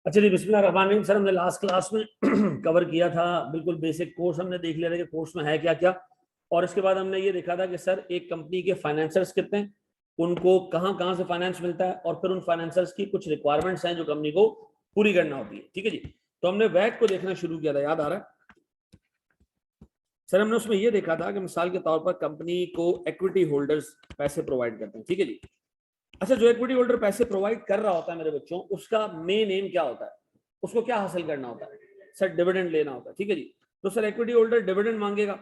अच्छा जी, बिस्मिल्लाहिर्रहमानिर्रहीम। सर हमने लास्ट क्लास में कवर किया था, बिल्कुल बेसिक कोर्स हमने देख लिया था कि कोर्स में है क्या क्या। और इसके बाद हमने ये देखा था कि सर एक कंपनी के फाइनेंसर्स कितने हैं, उनको कहाँ कहाँ से फाइनेंस मिलता है, और फिर उन फाइनेंसर्स की कुछ रिक्वायरमेंट्स हैं जो कंपनी को पूरी करना होती है। ठीक है जी, तो हमने वैट को देखना शुरू किया था, याद आ रहा है सर? हमने उसमें ये देखा था कि मिसाल के तौर पर कंपनी को इक्विटी होल्डर्स पैसे प्रोवाइड करते हैं। ठीक है जी। अच्छा, जो इक्विटी होल्डर पैसे प्रोवाइड कर रहा होता है मेरे बच्चों, उसका मेन एम क्या होता है? उसको क्या हासिल करना होता है? सर डिविडेंड लेना होता है। ठीक है जी। तो सर इक्विटी होल्डर डिविडेंड मांगेगा।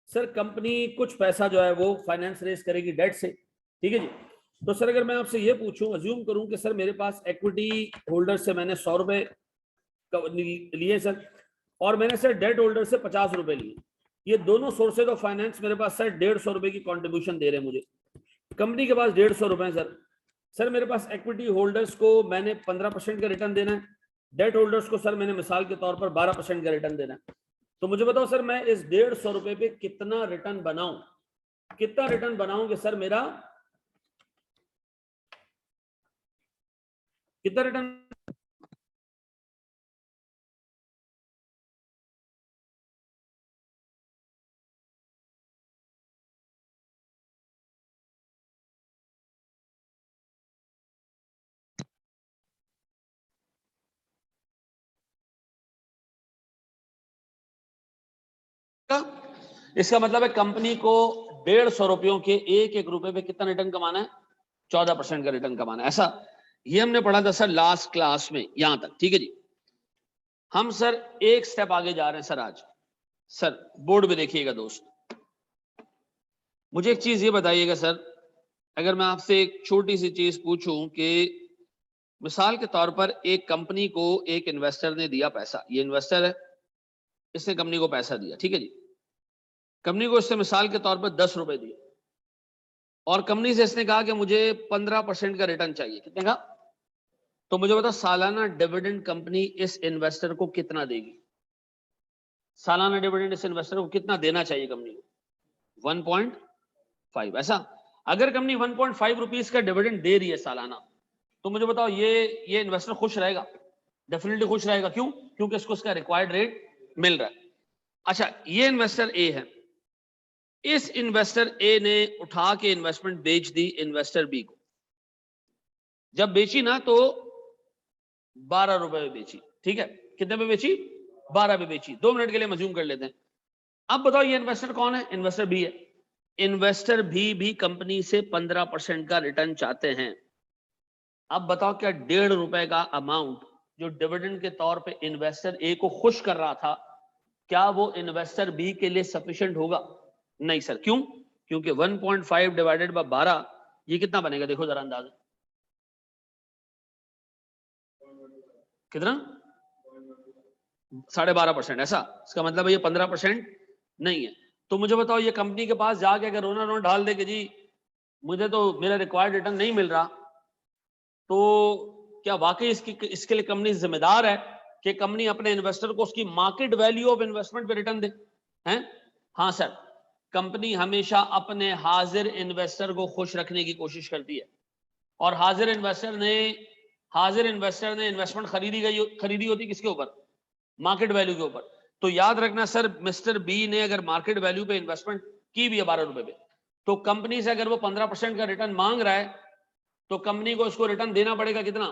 सर कंपनी कुछ पैसा जो है वो फाइनेंस रेज करेगी डेट से। ठीक है जी। तो सर अगर मैं आपसे ये पूछूं, अज्यूम करूं कि सर मेरे पास इक्विटी होल्डर से मैंने 100 रुपए लिए सर, और मैंने सर डेट होल्डर से 50 रुपए लिए। ये दोनों सोर्सेज ऑफ फाइनेंस मेरे पास सर 150 रुपए की कॉन्ट्रीब्यूशन दे रहे हैं मुझे। कंपनी के पास 150 रुपए सर। सर मेरे पास इक्विटी होल्डर्स को मैंने 15% का रिटर्न देना है, डेट होल्डर्स को सर मैंने मिसाल के तौर पर 12% का रिटर्न देना है। तो मुझे बताओ सर, मैं इस 150 रुपए पे कितना रिटर्न बनाऊं? कितना रिटर्न बनाऊं कि सर मेरा कितना रिटर्न? इसका मतलब है कंपनी को 150 रुपयों के एक एक रुपए पे कितना रिटर्न कमाना है? 14% का रिटर्न कमाना है। ऐसा ये हमने पढ़ा था सर लास्ट क्लास में, यहां तक। ठीक है जी। हम सर एक स्टेप आगे जा रहे हैं सर आज। सर बोर्ड पे देखिएगा दोस्त, मुझे एक चीज ये बताइएगा सर, अगर मैं आपसे एक छोटी सी चीज पूछूं कि मिसाल के तौर पर एक कंपनी को एक इन्वेस्टर ने दिया पैसा, ये इन्वेस्टर है, इसने कंपनी को पैसा दिया। ठीक है जी। कंपनी को इससे मिसाल के तौर पर 10 रुपए दिए, और कंपनी से इसने कहा कि मुझे 15% का रिटर्न चाहिए। कितने का? तो मुझे बताओ सालाना डिविडेंड कंपनी इस इन्वेस्टर को कितना देगी? सालाना डिविडेंड इस इन्वेस्टर को कितना देना चाहिए कंपनी को? 1.5। ऐसा अगर कंपनी 1.5 रुपीज का डिविडेंड दे रही है सालाना, तो मुझे बताओ ये इन्वेस्टर खुश रहेगा? डेफिनेटली खुश रहेगा। क्यों? क्योंकि इसको उसका रिक्वायर्ड रेट मिल रहा है। अच्छा, ये इन्वेस्टर ए है, इस इन्वेस्टर ए ने उठा के इन्वेस्टमेंट बेच दी इन्वेस्टर बी को। जब बेची ना तो 12 रुपए में बेची। ठीक है, कितने पे बेची? 12 पे बेची। 2 मिनट के लिए मज्यूम कर लेते हैं। अब बताओ ये इन्वेस्टर कौन है? इन्वेस्टर बी है। इन्वेस्टर भी कंपनी से 15% का रिटर्न चाहते हैं। अब बताओ क्या 1.5 रुपए का अमाउंट जो डिविडेंड के तौर पे इन्वेस्टर ए को खुश कर रहा था, क्या वो इन्वेस्टर बी के लिए सफिशिएंट होगा? नहीं सर। क्यों? क्योंकि 1.5 डिवाइडेड बाय 12, ये कितना बनेगा? देखो जरा अंदाजा, कितना? 12.5%। ऐसा इसका मतलब है ये 15% नहीं है। तो मुझे बताओ ये कंपनी के पास जाके अगर रोना रोना ढाल दे कि जी मुझे तो मेरा रिक्वायर्ड रिटर्न नहीं मिल रहा, तो क्या वाकई इसके लिए कंपनी जिम्मेदार है कि कंपनी अपने इन्वेस्टर को उसकी मार्केट वैल्यू ऑफ इन्वेस्टमेंट पे रिटर्न दे? हैं? हाँ सर, कंपनी हमेशा अपने हाजिर इन्वेस्टर को खुश रखने की कोशिश करती है, और हाजिर इन्वेस्टर ने इन्वेस्टमेंट खरीदी होती किसके ऊपर? मार्केट वैल्यू के ऊपर। तो याद रखना सर, मिस्टर बी ने अगर मार्केट वैल्यू पे इन्वेस्टमेंट की भी है 12 रुपए पे, तो कंपनी से अगर वो 15% का रिटर्न मांग रहा है, तो कंपनी को उसको रिटर्न देना पड़ेगा कितना?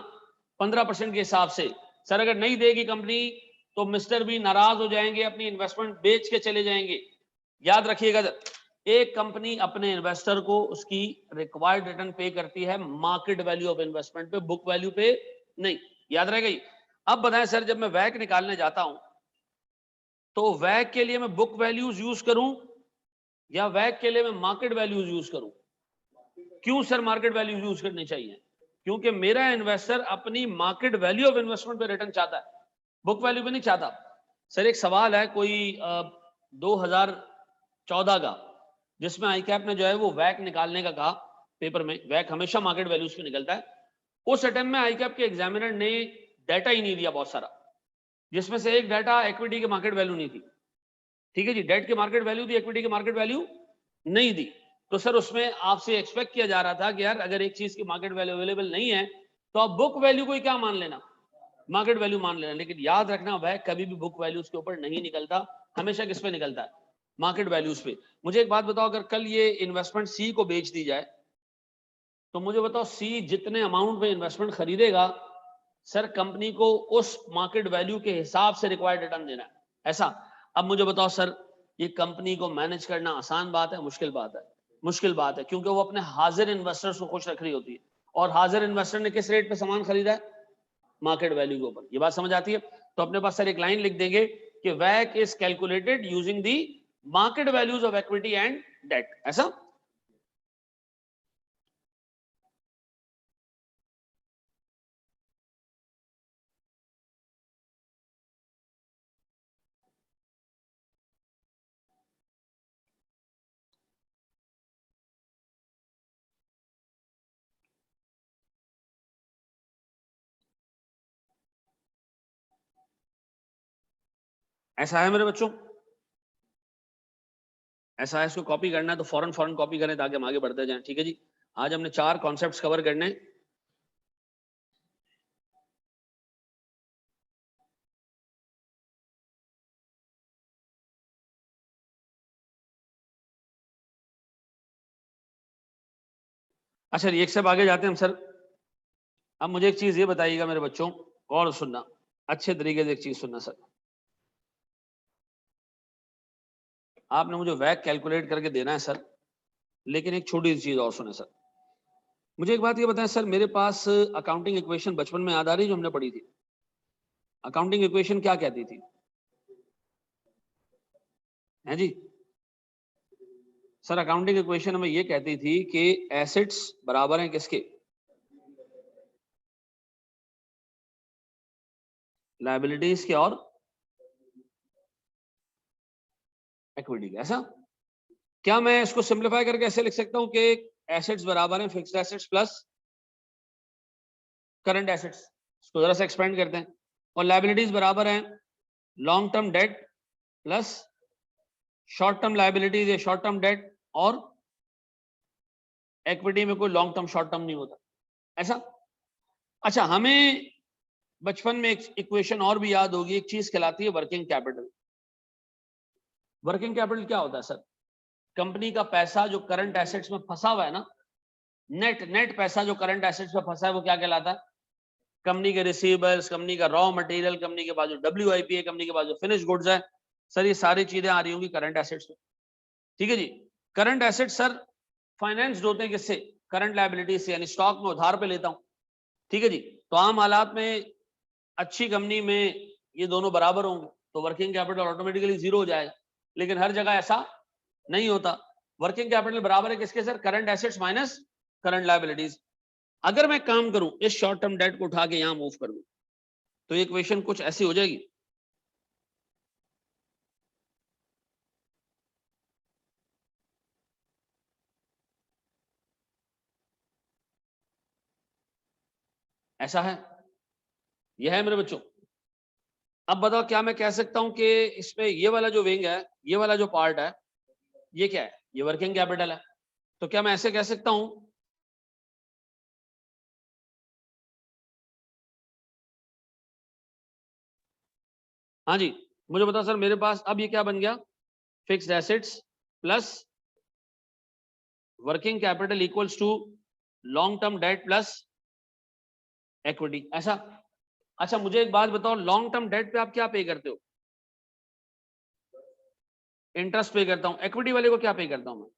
15% के हिसाब से। सर अगर नहीं देगी कंपनी, तो मिस्टर बी नाराज हो जाएंगे, अपनी इन्वेस्टमेंट बेच के चले जाएंगे। याद रखिएगा, एक कंपनी अपने इन्वेस्टर को उसकी रिक्वायर्ड रिटर्न पे करती है मार्केट वैल्यू ऑफ इन्वेस्टमेंट पे, बुक वैल्यू पे नहीं। याद रहेगा ये? अब बताएं सर, जब मैं वैक निकालने जाता हूं, तो वैक के लिए मैं बुक वैल्यूज यूज करूं या वैक के लिए मैं मार्केट वैल्यूज यूज करूं? क्यों सर मार्केट वैल्यूज यूज करनी चाहिए? क्योंकि मेरा इन्वेस्टर अपनी मार्केट वैल्यू ऑफ इन्वेस्टमेंट पे रिटर्न चाहता है, बुक वैल्यू पे नहीं चाहता। सर एक सवाल है, कोई 2014 का, जिसमें आईकैप ने जो है वो वैक निकालने का कहा पेपर में। वैक हमेशा मार्केट वैल्यूज पे निकलता है। उस अटेम्प्ट में आईकैप के एग्जामिनर ने डाटा ही नहीं दिया बहुत सारा, जिसमें से एक डाटा इक्विटी की मार्केट वैल्यू नहीं थी। ठीक है जी, डेट की मार्केट वैल्यू थी, इक्विटी की मार्केट वैल्यू नहीं दी। तो सर उसमें आपसे एक्सपेक्ट किया जा रहा था कि यार अगर एक चीज की मार्केट वैल्यू अवेलेबल नहीं है, तो आप बुक वैल्यू को ही क्या मान लेना? मार्केट वैल्यू मान लेना, लेकिन याद रखना वह कभी भी बुक वैल्यूज के ऊपर नहीं निकलता, हमेशा किस पे निकलता है, मार्केट वैल्यूज पे। मुझे एक बात बताओ, अगर कल ये इन्वेस्टमेंट सी को बेच दी जाए तो मुझे बताओ सी जितने अमाउंट में इन्वेस्टमेंट खरीदेगा सर, कंपनी को उस मार्केट वैल्यू के हिसाब से रिक्वायर्ड रिटर्न देना है, ऐसा। अब मुझे बताओ सर, ये कंपनी को मैनेज करना आसान बात है, मुश्किल बात है? मुश्किल बात है, क्योंकि वो अपने हाजिर इन्वेस्टर्स को खुश रख रही होती है, और हाजिर इन्वेस्टर ने किस रेट पे सामान खरीदा है, मार्केट वैल्यू के ऊपर। ये बात समझ आती है? तो अपने पास सर एक लाइन लिख देंगे कि वैक is calculated using the market values of equity and debt, ऐसा। ऐसा है मेरे बच्चों, ऐसा है। इसको कॉपी करना है तो फौरन फौरन कॉपी करें ताकि हम आगे बढ़ते जाएं, ठीक है जी। आज हमने 4 कॉन्सेप्ट्स कवर करने। अच्छा, एक स्टेप आगे जाते हैं हम सर। अब मुझे एक चीज ये बताइएगा मेरे बच्चों, और सुनना अच्छे तरीके से, एक चीज सुनना सर। आपने मुझे वैक कैलकुलेट करके देना है सर, लेकिन एक छोटी सी चीज और सुने सर। मुझे एक बात ये बताएं सर, मेरे पास अकाउंटिंग इक्वेशन बचपन में याद आ रही जो हमने पढ़ी थी? अकाउंटिंग इक्वेशन क्या कहती थी, है जी? सर अकाउंटिंग इक्वेशन हमें ये कहती थी कि एसेट्स बराबर हैं किसके, लायबिलिटीज के और इक्विटी के, ऐसा। क्या मैं इसको सिंप्लीफाई करके ऐसे लिख सकता हूं कि एसेट्स बराबर हैं fixed assets plus current assets? इसको जरा सा एक्सपेंड करते हैं। और लायबिलिटीज बराबर हैं long term debt plus short term liabilities या शॉर्ट टर्म डेट, और इक्विटी में कोई लॉन्ग टर्म शॉर्ट टर्म नहीं होता, ऐसा। अच्छा, हमें बचपन में एक इक्वेशन और भी याद होगी, एक चीज कहलाती है वर्किंग कैपिटल। वर्किंग कैपिटल क्या होता है सर? कंपनी का पैसा जो करंट एसेट्स में फंसा हुआ है ना, नेट नेट पैसा जो करंट एसेट्स में फंसा है, वो क्या कहलाता है? कंपनी के रिसीवेबल्स, कंपनी का रॉ मटेरियल, कंपनी के पास जो WIP है, कंपनी के पास जो फिनिश गुड्स है, सर ये सारी चीजें आ रही होंगी करंट एसेट्स में, ठीक है जी। करंट एसेट सर फाइनेंस होते हैं किससे? करंट लायबिलिटी से, यानी स्टॉक में उधार पे लेता हूं, ठीक है जी। तो आम हालात में अच्छी कंपनी में ये दोनों बराबर होंगे तो वर्किंग कैपिटल ऑटोमेटिकली जीरो हो जाएगा, लेकिन हर जगह ऐसा नहीं होता। वर्किंग कैपिटल बराबर है किसके sir? Current assets minus current liabilities. अगर मैं काम करूं, इस शॉर्ट टर्म डेट को उठा के यहां मूव कर दूं, तो ये इक्वेशन कुछ ऐसी हो जाएगी। ऐसा है, यह है मेरे बच्चों। अब बताओ, क्या मैं कह सकता हूं कि इसमें ये वाला जो विंग है, ये वाला जो पार्ट है, ये क्या है? ये वर्किंग कैपिटल है। तो क्या मैं ऐसे कह सकता हूं? हाँ जी, मुझे बताओ सर, मेरे पास अब ये क्या बन गया? Fixed assets plus working capital equals to long term debt plus equity, ऐसा। अच्छा, मुझे एक बात बताओ, लॉन्ग टर्म डेट पे आप क्या पे करते हो? इंटरेस्ट पे करता हूं। इक्विटी वाले को क्या पे करता हूं मैं?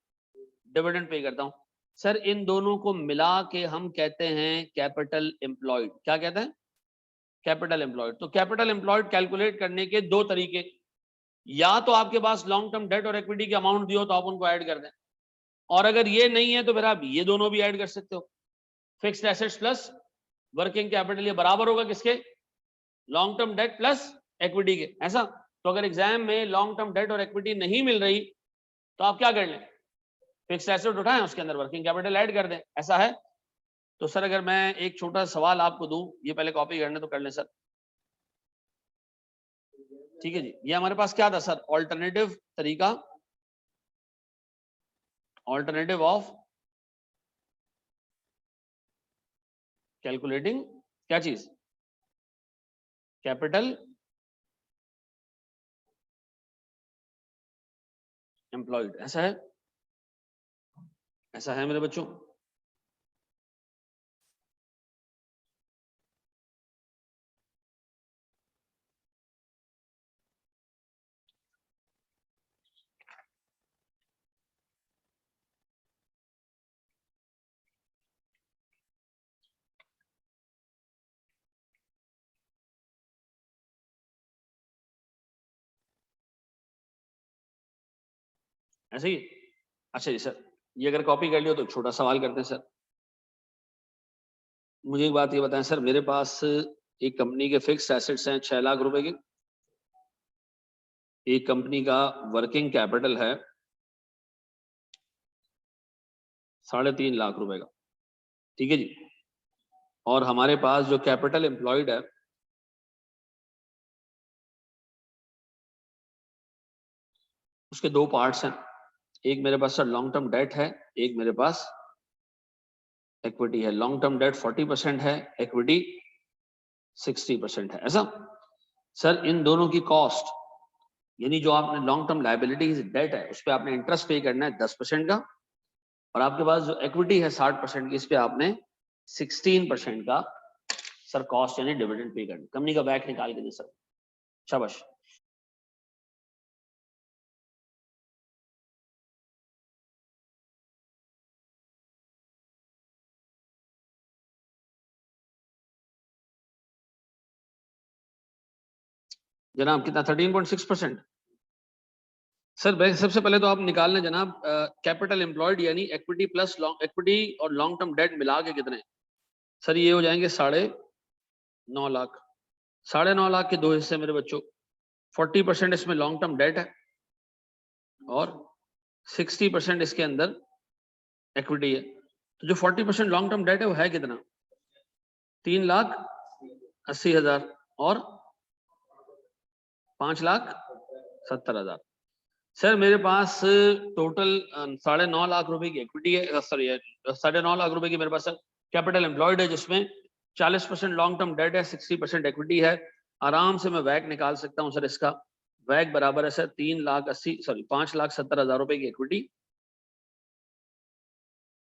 डिविडेंड पे करता हूं। सर इन दोनों को मिला के हम कहते हैं कैपिटल एम्प्लॉयड। क्या कहते हैं? Capital employed. तो कैपिटल एम्प्लॉयड कैलकुलेट करने के दो तरीके, या तो आपके पास लॉन्ग टर्म डेट और इक्विटी के अमाउंट दियो तो आप उनको ऐड कर दें, और अगर ये नहीं है तो फिर आप ये दोनों भी ऐड कर सकते हो। Fixed assets plus working capital, ये बराबर होगा किसके? Long term debt plus equity के, ऐसा। तो अगर एग्जाम में लॉन्ग टर्म डेट और इक्विटी नहीं मिल रही तो आप क्या कर लें? फिक्स्ड एसेट उठाएं, उसके अंदर वर्किंग कैपिटल ऐड कर दें, ऐसा है। तो सर अगर मैं एक छोटा सवाल आपको दूं, ये पहले कॉपी करने तो कर लें सर, ठीक है जी। ये हमारे पास क्या था सर? ऑल्टरनेटिव तरीका, ऑल्टरनेटिव ऑफ कैलकुलेटिंग क्या चीज? कैपिटल एम्प्लॉयड, ऐसा है, ऐसा है मेरे बच्चों। ऐसे ही, अच्छा जी सर, ये अगर कॉपी कर लियो तो छोटा सवाल करते हैं सर। मुझे एक बात ये बताएं सर, मेरे पास एक कंपनी के फिक्स एसेट्स हैं 6 लाख रुपए के, एक कंपनी का वर्किंग कैपिटल है 3.5 लाख रुपए का, ठीक है जी, और हमारे पास जो कैपिटल एम्प्लॉयड है उसके 2 पार्ट्स हैं, एक मेरे पास सर लॉन्ग टर्म डेट है, एक मेरे पास इक्विटी है। लॉन्ग टर्म डेट 40% है, इक्विटी 60% है, ऐसा सर। इन दोनों की कॉस्ट, यानी जो आपने लॉन्ग टर्म लायबिलिटीज डेट है उस पर आपने इंटरेस्ट पे करना है 10% का, और आपके पास जो इक्विटी है 60% की, इस पे आपने 16% का सर कॉस्ट यानी डिविडेंड पे करना। कंपनी का बैक निकाल के दे सर, शाबाश। जनाब कितना 13.6%। सर सबसे पहले तो आप निकाल लें जनाब कैपिटल एम्प्लॉयड यानी इक्विटी प्लस इक्विटी और लॉन्ग टर्म डेट मिला के कितने, सर ये हो जाएंगे 9.5 लाख। 9.5 लाख के 2 हिस्से मेरे बच्चों, 40% इसमें लॉन्ग टर्म डेट है और 60% इसके अंदर इक्विटी है। तो जो 40% लॉन्ग टर्म डेट है वो है कितना, 3,80,000 और 5,70,000। सर मेरे पास टोटल 9.5 लाख रुपए की इक्विटी है, सॉरी 9.5 लाख रुपए की मेरे पास सर कैपिटल एम्प्लॉयड है, जिसमें 40% लॉन्ग टर्म डेट है, 60% इक्विटी है। आराम से मैं वैक निकाल सकता हूं सर, इसका वैक बराबर है सर 5,70,000 रुपए की इक्विटी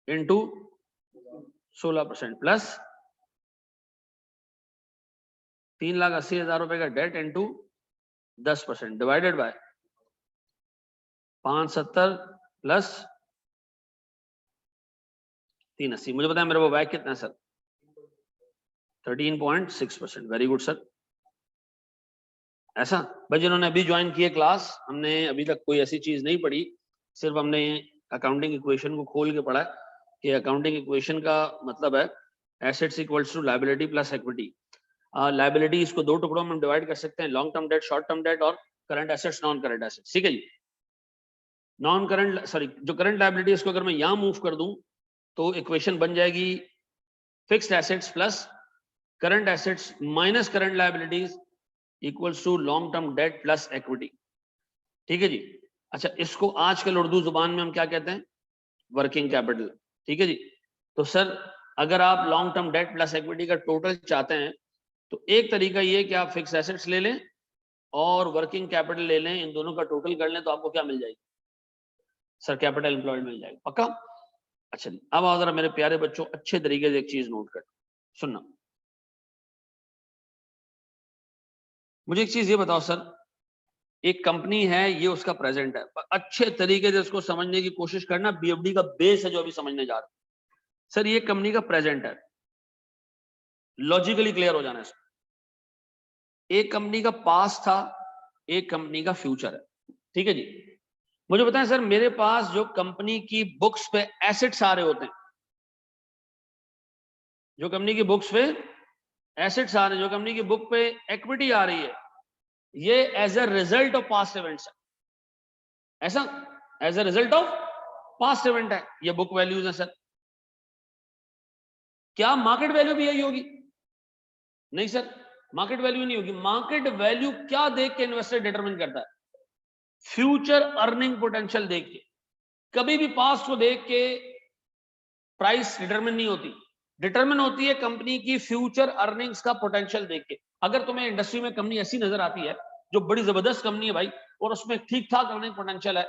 इंटू 16% प्लस 3,80,000 रुपए का debt into 10% divided by 570 plus 380। मुझे बताया मेरे को वैक कितना है सर, 13.6%। Very good sir. ऐसा भाई, जिन्होंने अभी ज्वाइन किए क्लास, हमने अभी तक कोई ऐसी चीज नहीं पढ़ी, सिर्फ हमने अकाउंटिंग इक्वेशन को खोल के पढ़ा है कि अकाउंटिंग इक्वेशन का मतलब है assets equals to liability plus equity. Liability इसको 2 टुकड़ों में हम डिवाइड कर सकते हैं, long term debt, short term debt और current assets, non current assets, ठीक है जी। नॉन करंट सॉरी जो करंट लायबिलिटी इसको अगर मैं यहां मूव कर दूं तो इक्वेशन बन जाएगी fixed assets plus current assets minus current liabilities equals to long term debt plus equity, ठीक है जी। अच्छा, इसको आजकल उर्दू जुबान में हम क्या कहते हैं, वर्किंग कैपिटल, ठीक है जी। तो सर अगर आप long term debt plus equity का टोटल चाहते हैं तो एक तरीका ये कि आप फिक्स एसेट्स ले लें और वर्किंग कैपिटल ले लें, इन दोनों का टोटल कर लें तो आपको क्या मिल जाएगी सर, कैपिटल एम्प्लॉयड मिल जाएगा, पक्का। अच्छा अब आओ जरा मेरे प्यारे बच्चों, अच्छे तरीके से एक चीज नोट कर सुनना। मुझे एक चीज ये बताओ सर, एक कंपनी है, ये उसका प्रेजेंट है, पर अच्छे तरीके से इसको समझने की कोशिश करना, बीएफडी का बेस है जो अभी समझने जा रहे हैं। सर ये कंपनी का प्रेजेंट है, लॉजिकली क्लियर हो जाना है। एक कंपनी का पास था, एक कंपनी का फ्यूचर है, ठीक है जी। मुझे बताएं सर, मेरे पास जो कंपनी की बुक्स पे एसेट्स आ रहे होते हैं, जो कंपनी की बुक्स पे एसेट्स आ रहे हैं, जो कंपनी की बुक पे इक्विटी आ रही है, ये as a result of past events है, ऐसा as a result of past event है, ये बुक वैल्यूज है सर। क्या मार्केट वैल्यू भी यही होगी? नहीं सर, मार्केट वैल्यू नहीं होगी। मार्केट वैल्यू क्या देख के इन्वेस्टर डिटरमिन करता है, फ्यूचर अर्निंग पोटेंशियल देख के। कभी भी पास्ट को देख के प्राइस डिटरमिन नहीं होती, डिटरमिन होती है कंपनी की फ्यूचर अर्निंग्स का पोटेंशियल देख के। अगर तुम्हें इंडस्ट्री में कंपनी ऐसी नजर आती है जो बड़ी जबरदस्त कंपनी है भाई और उसमें ठीक ठाक अर्निंग पोटेंशियल है,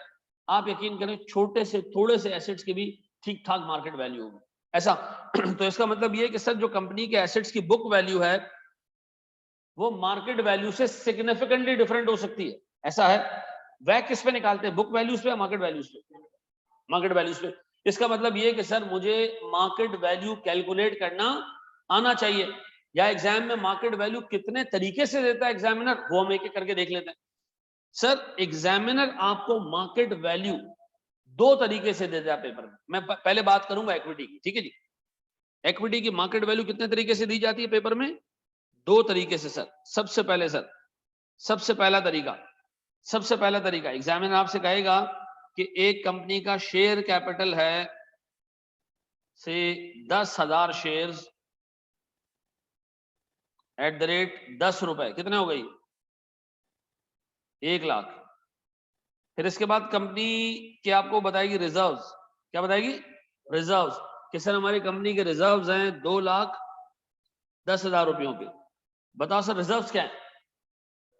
आप यकीन करें छोटे से थोड़े से एसेट्स की भी ठीक ठाक मार्केट वैल्यू होगी ऐसा। तो इसका मतलब ये है कि सर जो कंपनी के एसेट्स की बुक वैल्यू है वो मार्केट वैल्यू से सिग्निफिकेंटली डिफरेंट हो सकती है, ऐसा है। वह किस पे निकालते हैं, बुक वैल्यूज पे या मार्केट वैल्यूज पे? मार्केट वैल्यूज पे। इसका मतलब ये कि सर मुझे मार्केट वैल्यू कैलकुलेट करना आना चाहिए, या एग्जाम में मार्केट वैल्यू कितने तरीके से देता है एग्जामिनर, वो हम एक एक करके देख लेते हैं। सर एग्जामिनर आपको मार्केट वैल्यू दो तरीके से देता है पेपर में। मैं पहले बात करूंगा इक्विटी की, ठीक है जी। इक्विटी की मार्केट वैल्यू कितने तरीके से दी जाती है पेपर में? दो तरीके से सर। सबसे पहले सर, सबसे पहला तरीका एग्जामिनर आपसे कहेगा कि एक कंपनी का शेयर कैपिटल है से 10,000 शेयर्स एट द रेट 10 रुपए, कितने हो गई? 1 लाख। फिर इसके बाद कंपनी के आपको बताएगी रिजर्व्स, क्या बताएगी? रिजर्व्स, कि सर हमारी कंपनी के रिजर्व्स हैं 2,10,000 रुपयों के। बताओ सर रिजर्व्स क्या है?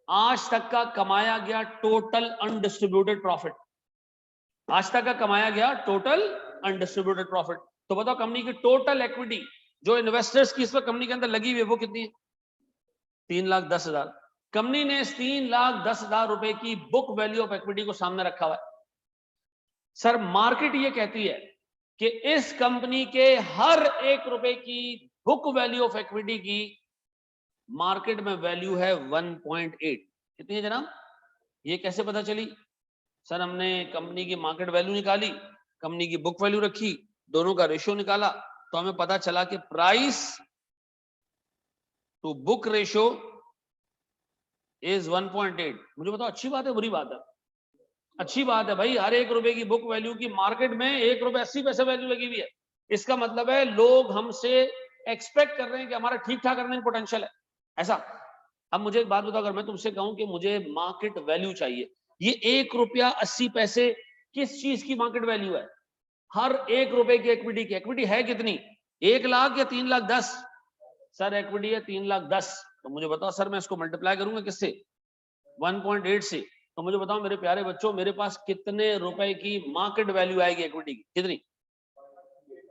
आज तक का कमाया गया टोटल अनडिस्ट्रीब्यूटेड प्रॉफिट, आज तक का कमाया गया टोटल अनडिस्ट्रीब्यूटेड प्रॉफिट। तो बताओ कंपनी की टोटल इक्विटी जो इन्वेस्टर्स की इस पर कंपनी के अंदर लगी हुई है वो कितनी है? 3,10,000। कंपनी ने इस 3,10,000 रुपए की बुक वैल्यू ऑफ इक्विटी को सामने रखा हुआ है। सर मार्केट ये कहती है कि इस कंपनी के हर 1 रुपए की बुक वैल्यू ऑफ इक्विटी की मार्केट में वैल्यू है 1.8। कितनी है जनाब? ये कैसे पता चली? सर हमने कंपनी की मार्केट वैल्यू निकाली, कंपनी की बुक वैल्यू रखी, दोनों का रेशियो निकाला, तो हमें पता चला कि price to book ratio is 1.8। मुझे बताओ अच्छी बात है बुरी बात है? अच्छी बात है भाई। हर 1 रुपए की बुक वैल्यू की मार्केट में 1 रुपए 80 पैसे वैल्यू लगी हुई है। इसका मतलब है लोग हमसे एक्सपेक्ट कर रहे हैं कि हमारा ठीक ठाक अर्निंग पोटेंशियल है, ऐसा। अब मुझे एक बात बताओ, अगर मैं तुमसे कहूं कि मुझे मार्केट वैल्यू चाहिए, ये 1 रुपया 80 पैसे किस चीज की मार्केट वैल्यू है? हर 1 रुपए की इक्विटी की। इक्विटी है कितनी? 1 लाख या 3,10,000? सर इक्विटी है 3,10,000। तो मुझे बताओ सर मैं इसको मल्टीप्लाई करूंगा किससे? 1.8 से। तो मुझे बताओ मेरे प्यारे बच्चों, मेरे पास कितने रुपए की मार्केट वैल्यू आएगी इक्विटी की? कितनी?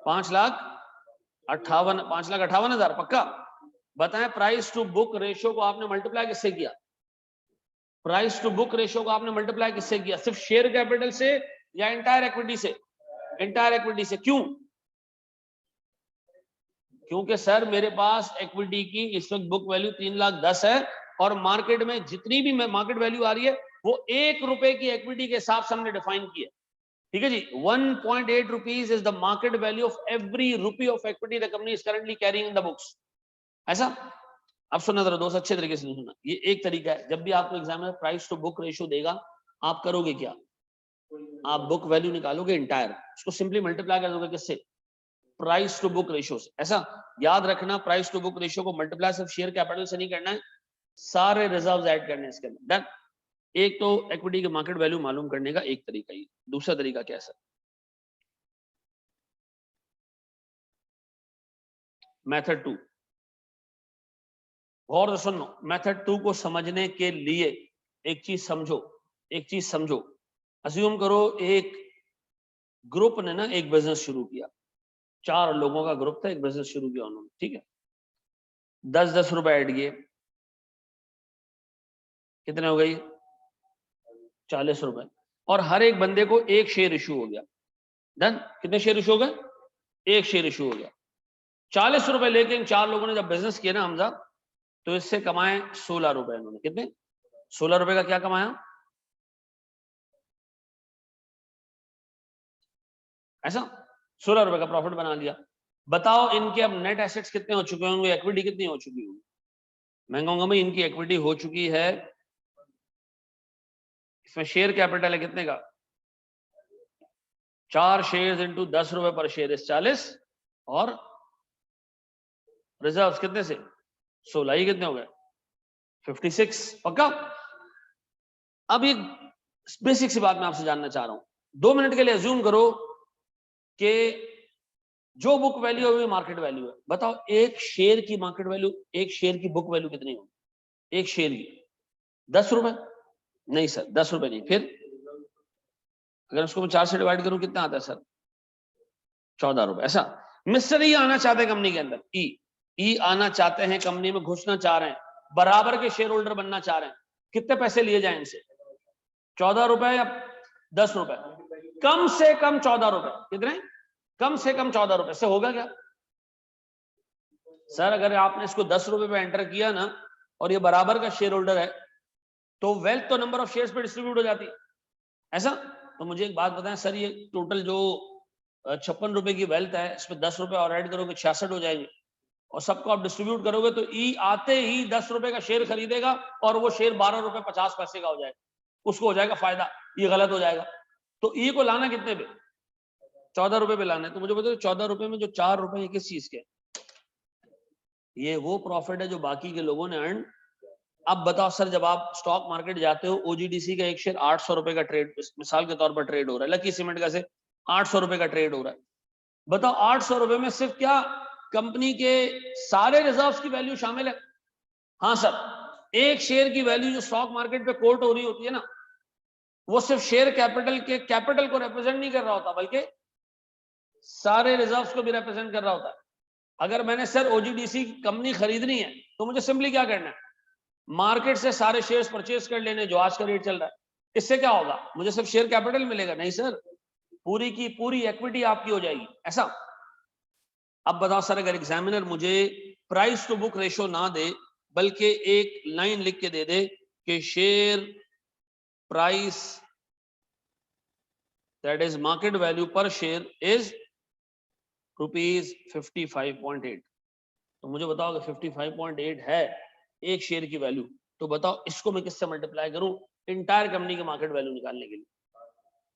5,58,000। पक्का बताएं प्राइस टू बुक रेशियो को आपने मल्टीप्लाई किससे किया? प्राइस टू बुक रेशियो को आपने मल्टीप्लाई किससे किया? सिर्फ शेयर कैपिटल से या एंटायर इक्विटी से? एंटायर इक्विटी से। क्यों? क्योंकि सर मेरे पास इक्विटी की इस वक्त बुक वैल्यू 3,10,000 है और मार्केट में जितनी भी मार्केट वैल्यू आ रही है वो 1 रुपए की इक्विटी के हिसाब से हमने डिफाइन की है, ठीक है जी। 1.8 rupees is the market value of every rupee of equity the company is currently carrying in the books, ऐसा। अब सुनना जरा दोस्त, अच्छे तरीके से सुनना। ये एक तरीका है, जब भी आपको एग्जाम में प्राइस टू बुक रेशियो देगा आप करोगे क्या? आप बुक वैल्यू निकालोगे इंटायर, उसको सिंपली मल्टीप्लाई कर दोगे किससे? प्राइस टू बुक रेशियो से, ऐसा। याद रखना प्राइस टू बुक रेशियो को मल्टीप्लाई सिर्फ शेयर कैपिटल से नहीं करना है, सारे रिजर्व्स ऐड करने हैं इसके अंदर। डन। एक तो इक्विटी की मार्केट वैल्यू मालूम करने का एक तरीका ही। दूसरा तरीका क्या है सर? मेथड 2। गौर से सुनो, मेथड 2 को समझने के लिए एक चीज समझो। अज्यूम करो एक ग्रुप ने ना एक बिजनेस शुरू किया, 4 लोगों का ग्रुप था, एक बिजनेस शुरू किया उन्होंने, ठीक है। 10-10 रुपए ऐड किए, कितने हो गई? 40 रुपए। और हर एक बंदे को एक शेयर इशू हो गया। डन। कितने शेयर इशू हो गए? एक शेयर इशू हो गया। 40 रुपए लेके इन 4 लोगों ने जब बिजनेस किया ना हमजा, तो इससे कमाए 16 रुपए इन्होंने। कितने? 16 रुपए का क्या कमाया? ऐसा 16 रुपए का प्रॉफिट बना लिया। बताओ इनके अब नेट एसेट्स कितने हो चुके होंगे, इक्विटी कितनी हो चुकी होगी? मैं कहूंगा भाई इनकी इक्विटी हो चुकी है, इसमें शेयर कैपिटल है कितने का? 4 शेयर्स इंटू 10 रुपए पर शेयर इस 40, और रिजर्व्स कितने से? 16, ही कितने हो गए? 56। पक्का? अब एक बेसिक सी बात मैं आपसे जानना चाह रहा हूं, 2 मिनट के लिए अज्यूम करो कि जो बुक वैल्यू है वो मार्केट वैल्यू है। बताओ एक शेयर की मार्केट वैल्यू, एक शेयर की बुक वैल्यू कितनी होगी? एक शेयर की 10 रुपए, नहीं सर 10 रुपए नहीं, फिर अगर उसको मैं 4 से डिवाइड करूं कितना आता है सर? 14 रुपए। ऐसा मिस्टर ई आना चाहते हैं कंपनी के अंदर, ई आना चाहते हैं, कंपनी में घुसना चाह रहे हैं, बराबर के शेयर होल्डर बनना चाह रहे हैं, कितने पैसे लिए जाए इनसे? 14 रुपए या 10 रुपए? कम से कम 14 रुपए। कितने? कम से कम 14 रुपए से होगा क्या सर? अगर आपने इसको 10 रुपए पे एंटर किया ना और ये बराबर का शेयर होल्डर है तो वेल्थ तो नंबर ऑफ शेयर्स पे डिस्ट्रीब्यूट हो जाती है। ऐसा तो मुझे एक बात बताएं सर, ये टोटल जो 56 रुपए की वेल्थ है, इसमें 10 रुपए और ऐड करोगे 66 हो जाएंगे, और सबको आप डिस्ट्रीब्यूट करोगे तो ई आते ही 10 रुपए का शेयर खरीदेगा और वो शेयर 12 रुपए 50 पैसे का हो जाएगा, उसको हो जाएगा फायदा, ये गलत हो जाएगा। तो ई को लाना कितने पे? 14 रुपए पे लाना है। तो मुझे बताओ 14 रुपए में जो 4 रुपए किस चीज के? ये वो प्रॉफिट है जो बाकी के लोगों ने अर्न। अब बताओ सर, जब आप स्टॉक मार्केट जाते हो, ओजीडीसी का एक शेयर 800 रुपए का ट्रेड मिसाल के तौर पर ट्रेड हो रहा है, लकी सीमेंट का से 800 रुपए का ट्रेड हो रहा है। बताओ 800 रुपए में सिर्फ क्या कंपनी के सारे रिजर्व्स की वैल्यू शामिल है? हाँ सर, एक शेयर की वैल्यू जो स्टॉक मार्केट पे कोट हो रही होती है ना, वो सिर्फ शेयर कैपिटल के कैपिटल को रिप्रेजेंट नहीं कर रहा होता, बल्कि सारे रिजर्व्स को भी रिप्रेजेंट कर रहा होता है। अगर मैंने सर ओजीडीसी की कंपनी खरीदनी है तो मुझे सिंपली क्या करना है? मार्केट से सारे शेयर्स परचेज कर लेने जो आज का रेट चल रहा है। इससे क्या होगा? मुझे सिर्फ शेयर कैपिटल मिलेगा? नहीं सर, पूरी की पूरी इक्विटी आपकी हो जाएगी। ऐसा अब बताओ सर, अगर एग्जामिनर मुझे प्राइस टू बुक रेशो ना दे, बल्कि एक लाइन लिख के दे दे कि share price that is market value पर शेयर इज ₹55.8, तो मुझे बताओ कि 55.8 है एक शेयर की वैल्यू, तो बताओ इसको मैं किससे मल्टीप्लाई करूं इंटायर कंपनी की मार्केट वैल्यू निकालने के लिए?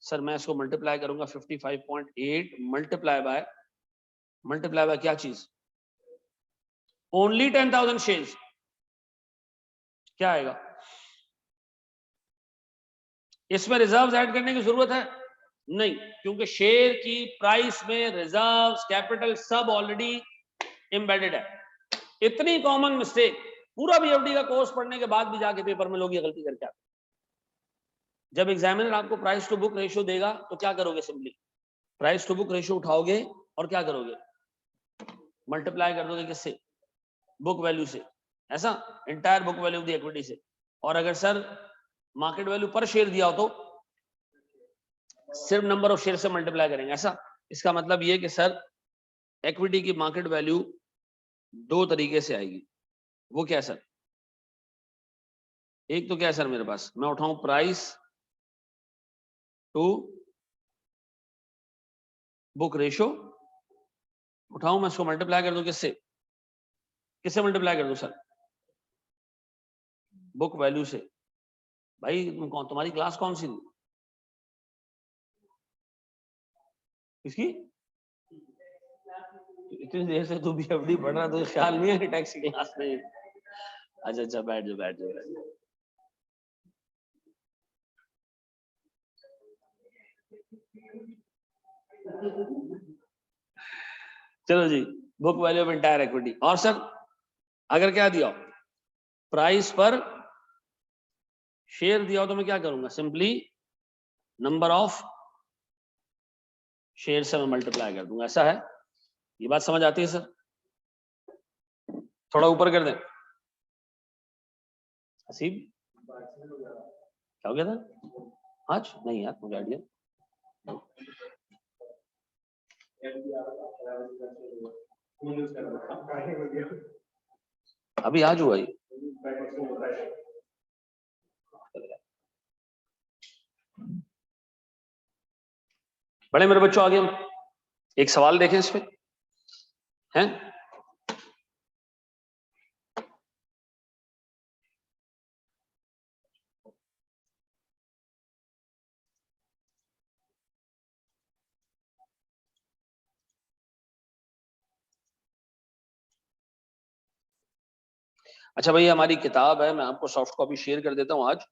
सर मैं इसको मल्टीप्लाई करूंगा 55.8 मल्टीप्लाई बाय क्या चीज? Only 10,000 shares. क्या आएगा? इसमें रिजर्व्स ऐड करने की जरूरत है? नहीं, क्योंकि शेयर की प्राइस में रिजर्व्स कैपिटल सब ऑलरेडी एम्बेडेड है। इतनी कॉमन मिस्टेक पूरा बीएफडी का कोर्स पढ़ने के बाद भी जाके पेपर में लोग ये गलती करके आते। जब एग्जामिनर आपको प्राइस टू बुक रेशियो देगा तो क्या करोगे? Simply price to book ratio उठाओगे और क्या करोगे? मल्टीप्लाई कर दोगे किससे? बुक वैल्यू से। ऐसा entire book value of the equity से। और अगर सर मार्केट वैल्यू पर शेयर दिया हो तो सिर्फ नंबर ऑफ शेयर से मल्टीप्लाई करेंगे। ऐसा इसका मतलब ये कि सर इक्विटी की मार्केट वैल्यू दो तरीके से आएगी। वो क्या है सर? एक तो क्या है सर, मेरे पास मैं उठाऊं प्राइस टू बुक रेशो, उठाऊं मैं इसको मल्टीप्लाई कर दूं किससे? किससे मल्टीप्लाई कर दूं सर? बुक वैल्यू से। भाई तुम्हारी क्लास कौन सी थी? किसकी? इतनी देर से तू बीएफडी पढ़ रहा, तुझे ख्याल नहीं है कि टैक्स की क्लास नहीं? अच्छा बैठ जाओ। चलो जी, book value of entire equity. और सर अगर क्या दिया प्राइस पर शेयर दिया हो तो मैं क्या करूंगा? सिंपली नंबर ऑफ शेयर से मैं मल्टीप्लाई कर दूंगा। ऐसा है? ये बात समझ आती है सर? थोड़ा ऊपर कर दें। हसीब क्या हो गया था आज? नहीं यार मुझे आइडिया। अभी आज हुआ ही। बड़े मेरे बच्चों, आगे हम एक सवाल देखें इस पे हैं। अच्छा भैया, हमारी किताब है, मैं आपको सॉफ्ट कॉपी शेयर कर देता हूँ आज,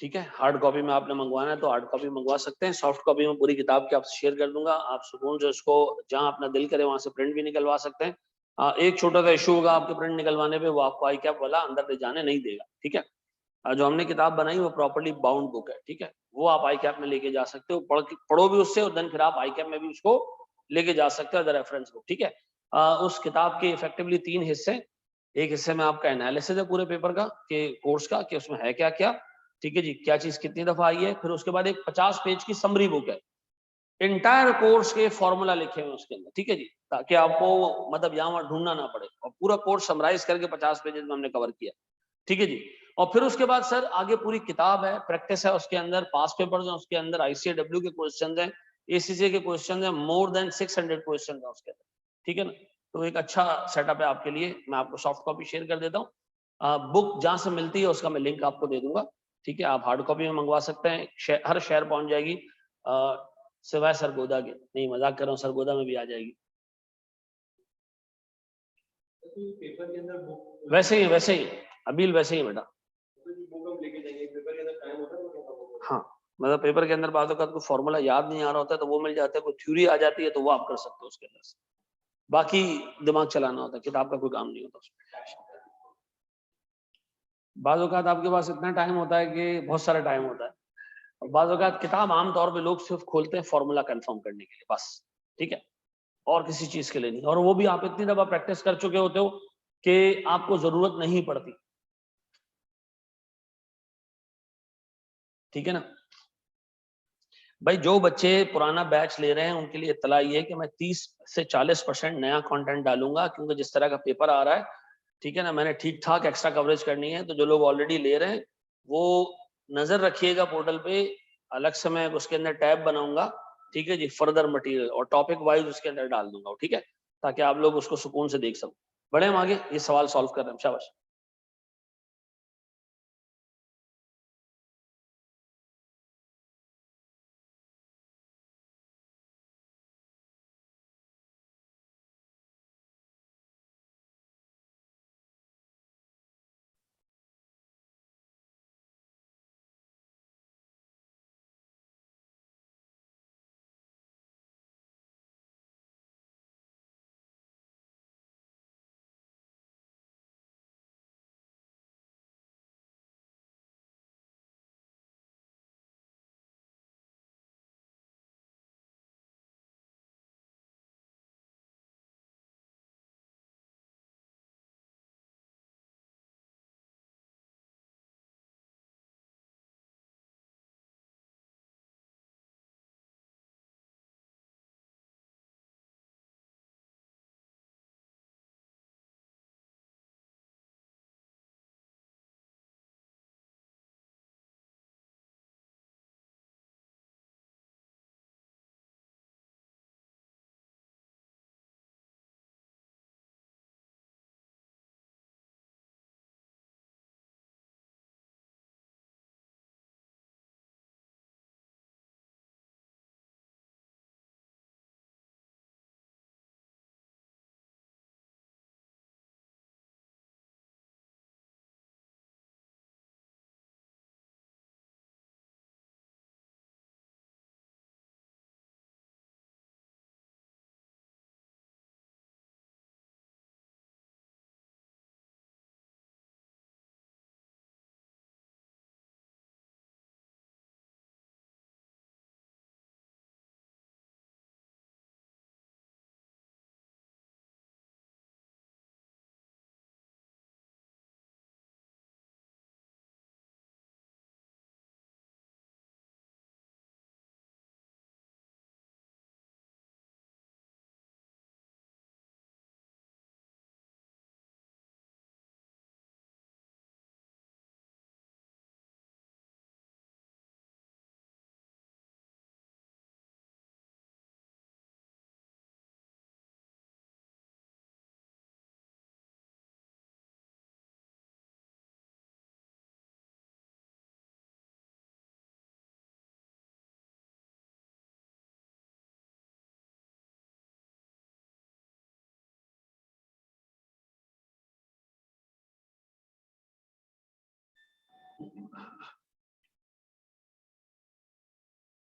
ठीक है? हार्ड कॉपी में आपने मंगवाना है तो हार्ड कॉपी मंगवा सकते हैं, सॉफ्ट कॉपी में पूरी किताब की आपसे शेयर कर दूंगा। आप सुकून से उसको जहां अपना दिल करे वहां से प्रिंट भी निकलवा सकते हैं। एक छोटा सा इशू होगा आपके प्रिंट निकलवाने पे, वो आपको आई कैप वाला अंदर ले जाने नहीं देगा, ठीक है। जो हमने किताब बनाई वो प्रॉपर्ली बाउंड बुक है, ठीक है, वो आप आई कैप में लेके जा सकते हो, पढ़ो भी उससे, और देन फिर आप आई कैप में भी उसको लेके जा सकते हो एज अ रेफरेंस बुक, ठीक है। उस किताब के इफेक्टिवली 3 हिस्से, एक हिस्से में आपका एनालिसिस है पूरे पेपर का, के कोर्स का, कि उसमें है क्या क्या, ठीक है जी, क्या चीज कितनी दफा आई है। फिर उसके बाद एक 50 पेज की समरी बुक है, इंटायर कोर्स के फॉर्मूला लिखे हुए उसके अंदर, ठीक है जी, ताकि आपको मतलब यहाँ वहां ढूंढना ना पड़े, और पूरा कोर्स समराइज करके 50 पेजेस में हमने कवर किया, ठीक है जी। और फिर उसके बाद सर आगे पूरी किताब है, प्रैक्टिस है उसके अंदर, पास पेपर्स हैं उसके अंदर, आईसीएडब्ल्यू के क्वेश्चंस हैं, एसीसी के क्वेश्चंस हैं, मोर देन 600 क्वेश्चंस हैं उसके अंदर, ठीक है ना। तो एक अच्छा सेटअप है आपके लिए, मैं आपको सॉफ्ट कॉपी शेयर कर देता हूँ। बुक जहां से मिलती है उसका मैं लिंक आपको दे दूंगा, ठीक है, आप हार्ड कॉपी में मंगवा सकते हैं, हर शहर पहुंच जाएगी, सिवाय सरगोदा के, नहीं मजाक कर रहा हूँ, सरगोदा में भी आ जाएगी। पेपर के अंदर बुक वैसे ही अबील वैसे ही बेटा, हाँ, मतलब पेपर के अंदर बातों का कोई फॉर्मूला याद नहीं आ रहा होता है तो वो मिल जाता है, कोई थ्योरी आ जाती है तो वो आप कर सकते हो उसके अंदर से, बाकी दिमाग चलाना होता है, किताब का कोई काम नहीं होता उसमें। बाज़ औक़ात आपके पास इतना टाइम होता है कि बहुत सारा टाइम होता है, और बाज़ औक़ात किताब आमतौर पे लोग सिर्फ खोलते हैं फॉर्मूला कंफर्म करने के लिए बस, ठीक है, और किसी चीज के लिए नहीं, और वो भी आप इतनी दफा प्रैक्टिस कर चुके होते हो कि आपको जरूरत नहीं पड़ती, ठीक है ना। भाई जो बच्चे पुराना बैच ले रहे हैं उनके लिए इत्तला ये है कि मैं 30 से 40% नया कंटेंट डालूंगा, क्योंकि जिस तरह का पेपर आ रहा है, ठीक है ना, मैंने ठीक ठाक एक्स्ट्रा कवरेज करनी है, तो जो लोग ऑलरेडी ले रहे हैं वो नजर रखिएगा पोर्टल पे, अलग से मैं उसके अंदर टैब बनाऊंगा, ठीक है जी, फर्दर मटेरियल, और टॉपिक वाइज उसके अंदर डाल दूंगा, ठीक है, ताकि आप लोग उसको सुकून से देख सको। बढ़े हम आगे, ये सवाल सॉल्व कर रहे हैं, शाबाश।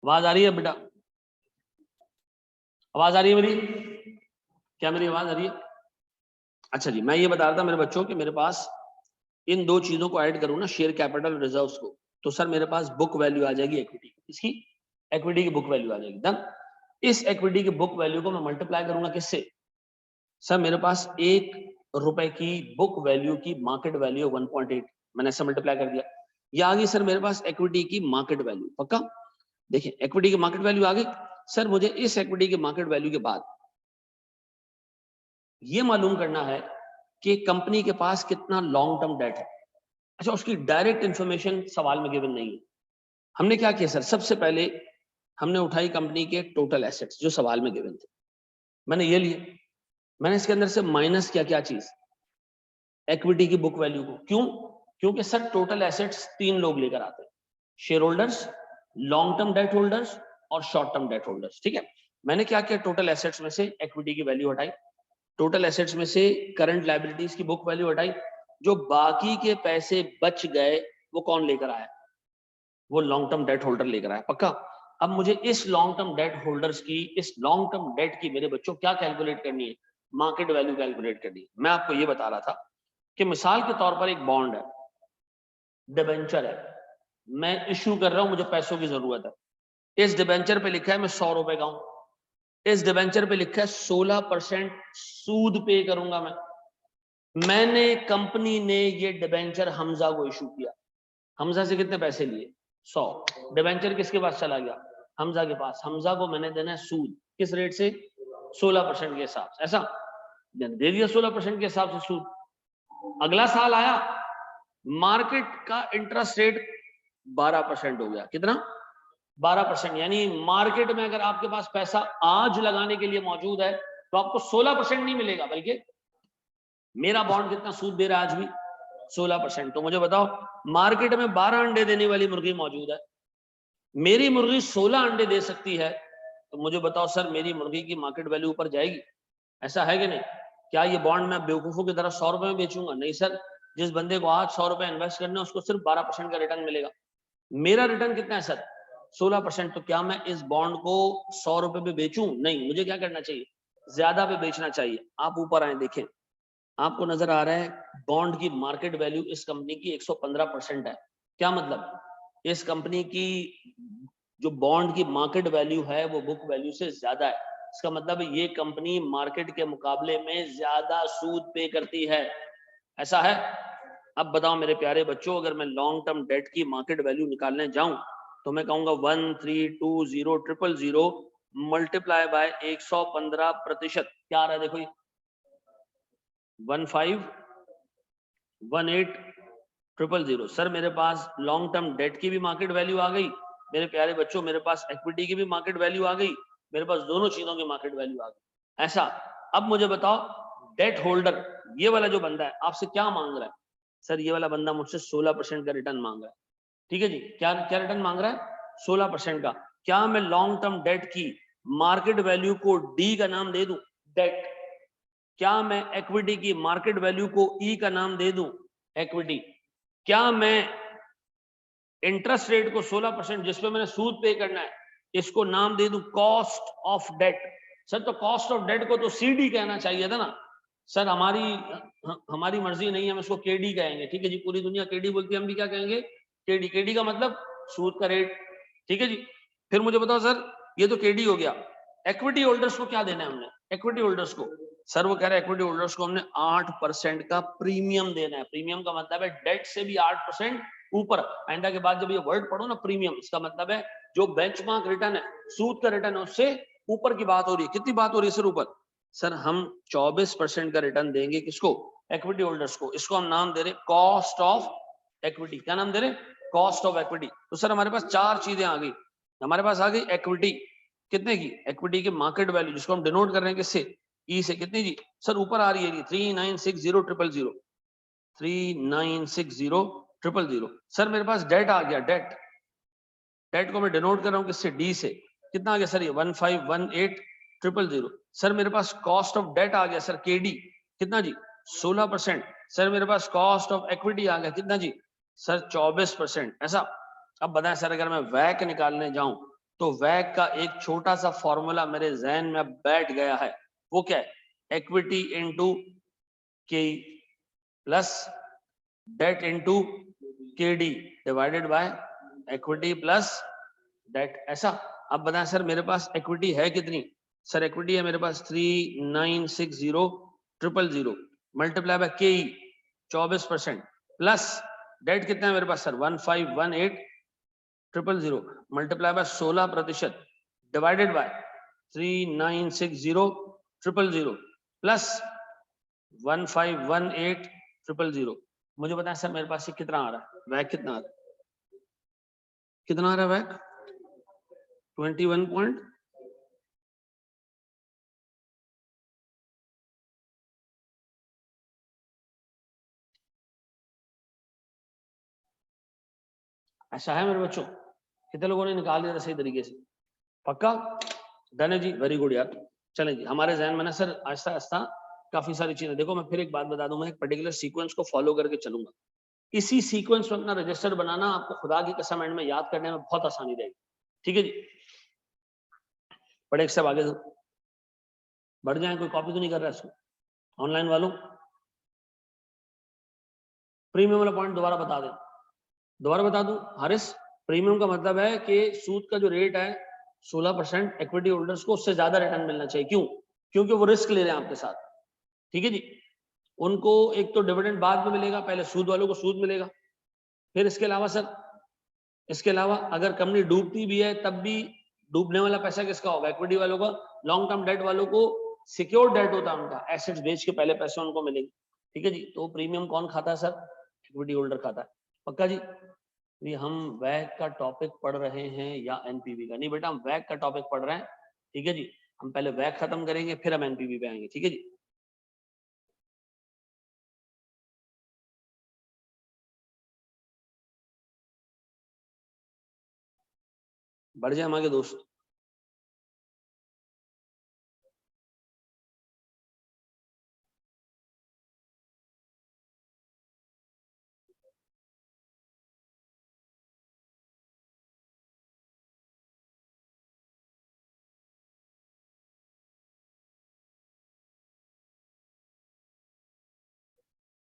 आवाज आ रही है बेटा? आवाज आ रही है मेरी? क्या मेरी आवाज आ रही है? अच्छा जी, मैं ये बता रहा था मेरे बच्चों कि मेरे पास इन दो चीजों को ऐड करूँ ना, शेयर कैपिटल रिजर्व्स को, तो सर मेरे पास बुक वैल्यू आ जाएगी इक्विटी, इसकी इक्विटी की बुक वैल्यू आ जाएगी। डन। इस इक्विटी की बुक वैल्यू को मैं मल्टीप्लाई करूंगा किससे? सर मेरे पास 1 रुपए की बुक वैल्यू की मार्केट वैल्यू 1.8, मैंने ऐसे मल्टीप्लाई कर दिया। ये आ गई सर मेरे पास इक्विटी की मार्केट वैल्यू। पक्का? देखिए इक्विटी की मार्केट वैल्यू आ गई। सर मुझे इस इक्विटी की मार्केट वैल्यू के बाद ये मालूम करना है कि कंपनी के पास कितना लॉन्ग टर्म डेट है। अच्छा, उसकी डायरेक्ट इंफॉर्मेशन सवाल में गिवन नहीं है। हमने क्या किया सर, सबसे पहले हमने उठाई कंपनी के टोटल एसेट्स जो सवाल में गिवन थे, मैंने ये लिए, मैंने इसके अंदर से माइनस किया क्या चीज, इक्विटी की बुक वैल्यू को। क्यों? क्योंकि सर टोटल एसेट्स 3 लोग लेकर आते हैं, share holders, long term date holders और शॉर्ट टर्म डेट होल्डर्स। ठीक है, मैंने क्या किया, टोटल एसेट्स में से इक्विटी की वैल्यू हटाई, टोटल एसेट्स में से करंट लायबिलिटीज की बुक वैल्यू हटाई, जो बाकी के पैसे बच गए वो कौन लेकर आया, वो लॉन्ग टर्म डेट होल्डर लेकर आया। पक्का? अब मुझे इस लॉन्ग टर्म डेट होल्डर्स की, इस लॉन्ग टर्म डेट की मेरे बच्चों क्या कैलकुलेट करनी है, मार्केट वैल्यू कैलकुलेट करनी है। मैं आपको ये बता रहा था कि मिसाल के तौर पर एक बॉन्ड है, डिबेंचर है, मैं इश्यू कर रहा हूं, मुझे पैसों की जरूरत है। इस डिबेंचर पे लिखा है मैं 100 रुपए का हूं, इस डिबेंचर पे लिखा है 16% सूद पे करूंगा मैं। मैंने, कंपनी ने ये डिबेंचर हमजा को इशू किया, हमजा से कितने पैसे लिए, 100। डिबेंचर किसके पास चला गया, हमजा के पास। हमजा को मैंने देना है सूद, किस रेट से, 16% के हिसाब से। ऐसा दे दिया 16% के हिसाब से सूद। अगला साल आया, मार्केट का इंटरेस्ट रेट 12% हो गया। कितना? 12%। यानी मार्केट में अगर आपके पास पैसा आज लगाने के लिए मौजूद है तो आपको 16% नहीं मिलेगा, बल्कि मेरा बॉन्ड कितना सूद दे रहा है आज भी, 16%। तो मुझे बताओ, मार्केट में 12 अंडे देने वाली मुर्गी मौजूद है, मेरी मुर्गी 16 अंडे दे सकती है, तो मुझे बताओ सर मेरी मुर्गी की मार्केट वैल्यू ऊपर जाएगी? ऐसा है कि नहीं? क्या ये बॉन्ड मैं बेवकूफों की तरह 100 रुपए में बेचूंगा? नहीं सर, जिस बंदे को आज 100 रुपए इन्वेस्ट करना है उसको सिर्फ 12% का रिटर्न मिलेगा। मेरा रिटर्न कितना है सर, 16%। तो क्या मैं इस बॉन्ड को 100 रुपए पे बेचूं? नहीं, मुझे क्या करना चाहिए, ज्यादा पे बेचना चाहिए। आप ऊपर आए देखें, आपको नजर आ रहा है बॉन्ड की मार्केट वैल्यू इस कंपनी की 115% है। क्या मतलब, इस कंपनी की जो बॉन्ड की मार्केट वैल्यू है वो बुक वैल्यू से ज्यादा है। इसका मतलब ये कंपनी मार्केट के मुकाबले में ज्यादा सूद पे करती है। ऐसा है? अब बताओ मेरे प्यारे बच्चों, अगर मैं लॉन्ग टर्म डेट की मार्केट वैल्यू निकालने जाऊं तो मैं कहूंगा 1320,000 मल्टीप्लाई बाय 115%। क्या आ रहा है देखो, ये 1518,000। सर मेरे पास लॉन्ग टर्म डेट की भी मार्केट वैल्यू आ गई, मेरे प्यारे बच्चों मेरे पास इक्विटी की भी मार्केट वैल्यू आ गई, मेरे पास दोनों चीजों की मार्केट वैल्यू आ गई। ऐसा? अब मुझे बताओ, डेट होल्डर ये वाला जो बंदा है आपसे क्या मांग रहा है? सर ये वाला बंदा मुझसे 16% का रिटर्न मांग रहा है। ठीक है जी, क्या क्या रिटर्न मांग रहा है, 16% का। क्या मैं लॉन्ग टर्म डेट की मार्केट वैल्यू को डी का नाम दे दूं, डेट? क्या मैं इक्विटी की मार्केट वैल्यू को ई का नाम दे दूं, इक्विटी? क्या मैं इंटरेस्ट रेट को 16% जिसपे मैंने सूद पे करना है इसको नाम दे दूं कॉस्ट ऑफ डेट? सर तो कॉस्ट ऑफ डेट को तो सीडी कहना चाहिए था ना। सर हमारी मर्जी नहीं है, हम इसको केडी कहेंगे। ठीक है जी, पूरी दुनिया केडी बोलती है, हम भी क्या कहेंगे, केडी। केडी का मतलब सूद का रेट। ठीक है जी। फिर मुझे बताओ सर, ये तो केडी हो गया, इक्विटी होल्डर्स को क्या देना है हमने, इक्विटी होल्डर्स को? सर वो कह रहे हैं इक्विटी होल्डर्स को हमने 8% का प्रीमियम देना है। प्रीमियम का मतलब है डेट से भी 8% ऊपर। आइंदा के बाद जब ये वर्ड पढ़ो ना प्रीमियम, इसका मतलब है जो बेंचमार्क रिटर्न है, सूद का रिटर्न है, उससे ऊपर की बात हो रही है। कितनी बात हो रही है सर, ऊपर? सर हम 24% का रिटर्न देंगे, किसको, इक्विटी होल्डर्स को। इसको हम नाम दे रहे कॉस्ट ऑफ इक्विटी। क्या नाम दे रहे, कॉस्ट ऑफ इक्विटी। तो सर हमारे पास 4 चीजें आ गई। हमारे पास आ गई इक्विटी, कितने की, इक्विटी की मार्केट वैल्यू जिसको हम डिनोट कर रहे हैं किससे, ई से। कितनी जी? सर ऊपर आ रही है 3960,000, 3960,000। सर मेरे पास डेट आ गया, डेट, डेट को मैं डिनोट कर रहा हूं किससे, डी से। कितना आ गया सर, ये 1518,000। सर मेरे पास कॉस्ट ऑफ डेट आ गया सर, केडी, कितना जी, 16%। सर मेरे पास कॉस्ट ऑफ इक्विटी आ गया, कितना जी, सर 24%। ऐसा? अब बताएं सर, अगर मैं वैक निकालने जाऊं तो वैक का एक छोटा सा फॉर्मूला मेरे जहन में बैठ गया है, वो क्या है, equity into K plus debt into K D divided by equity plus debt. ऐसा। अब बताएं सर मेरे पास इक्विटी है कितनी? सर इक्विटी है मेरे पास 3960,000 मल्टीप्लाई बाय के 24% प्लस डेट कितना है मेरे पास sir 1518,000 multiply by 16% divided by 3960,000 plus 1518,000। मुझे बताएं सर मेरे पास ये कितना आ रहा है? वैक कितना आ रहा है? कितना आ रहा है वैक? 21 पॉइंट ऐसा है मेरे बच्चों? कितने लोगों ने निकाल दिया था सही तरीके से? पक्का? डन है जी, वेरी गुड यार। चलें जी, हमारे जहन में ना सर आहिस्ता आहिस्ता काफी सारी चीजें। देखो मैं फिर एक बात बता दूं, मैं एक पर्टिकुलर सीक्वेंस को फॉलो करके चलूंगा। इसी सीक्वेंस में अपना रजिस्टर बनाना आपको खुदा की कसम एंड में याद करने में बहुत आसानी रहेगी। ठीक है जी, बड़े एक सब आगे बढ़ जाए। कोई कॉपी तो नहीं कर रहा है इसको? ऑनलाइन वालों प्रीमियम वाला पॉइंट दोबारा बता दें। दोबारा बता दूं हारिस, प्रीमियम का मतलब है कि सूद का जो रेट है 16%, इक्विटी होल्डर्स को उससे ज्यादा रिटर्न मिलना चाहिए। क्यों? क्योंकि वो रिस्क ले रहे हैं आपके साथ। ठीक है जी, उनको एक तो डिविडेंड बाद में मिलेगा, पहले सूद वालों को सूद मिलेगा। फिर इसके अलावा सर, इसके अलावा अगर कंपनी डूबती भी है तब भी डूबने वाला पैसा किसका होगा? इक्विटी वालों का। लॉन्ग टर्म डेट वालों को सिक्योर डेट होता है उनका, एसेट्स बेच के पहले पैसे उनको मिलेंगे। ठीक है जी, तो प्रीमियम कौन खाता है सर? इक्विटी होल्डर खाता है। पक्का जी? ये हम वैक का टॉपिक पढ़ रहे हैं या एनपीवी का? नहीं बेटा, हम वैक का टॉपिक पढ़ रहे हैं। ठीक है जी, हम पहले वैक खत्म करेंगे फिर हम एनपीवी पे आएंगे। ठीक है जी, बढ़ जाए हम आगे दोस्त।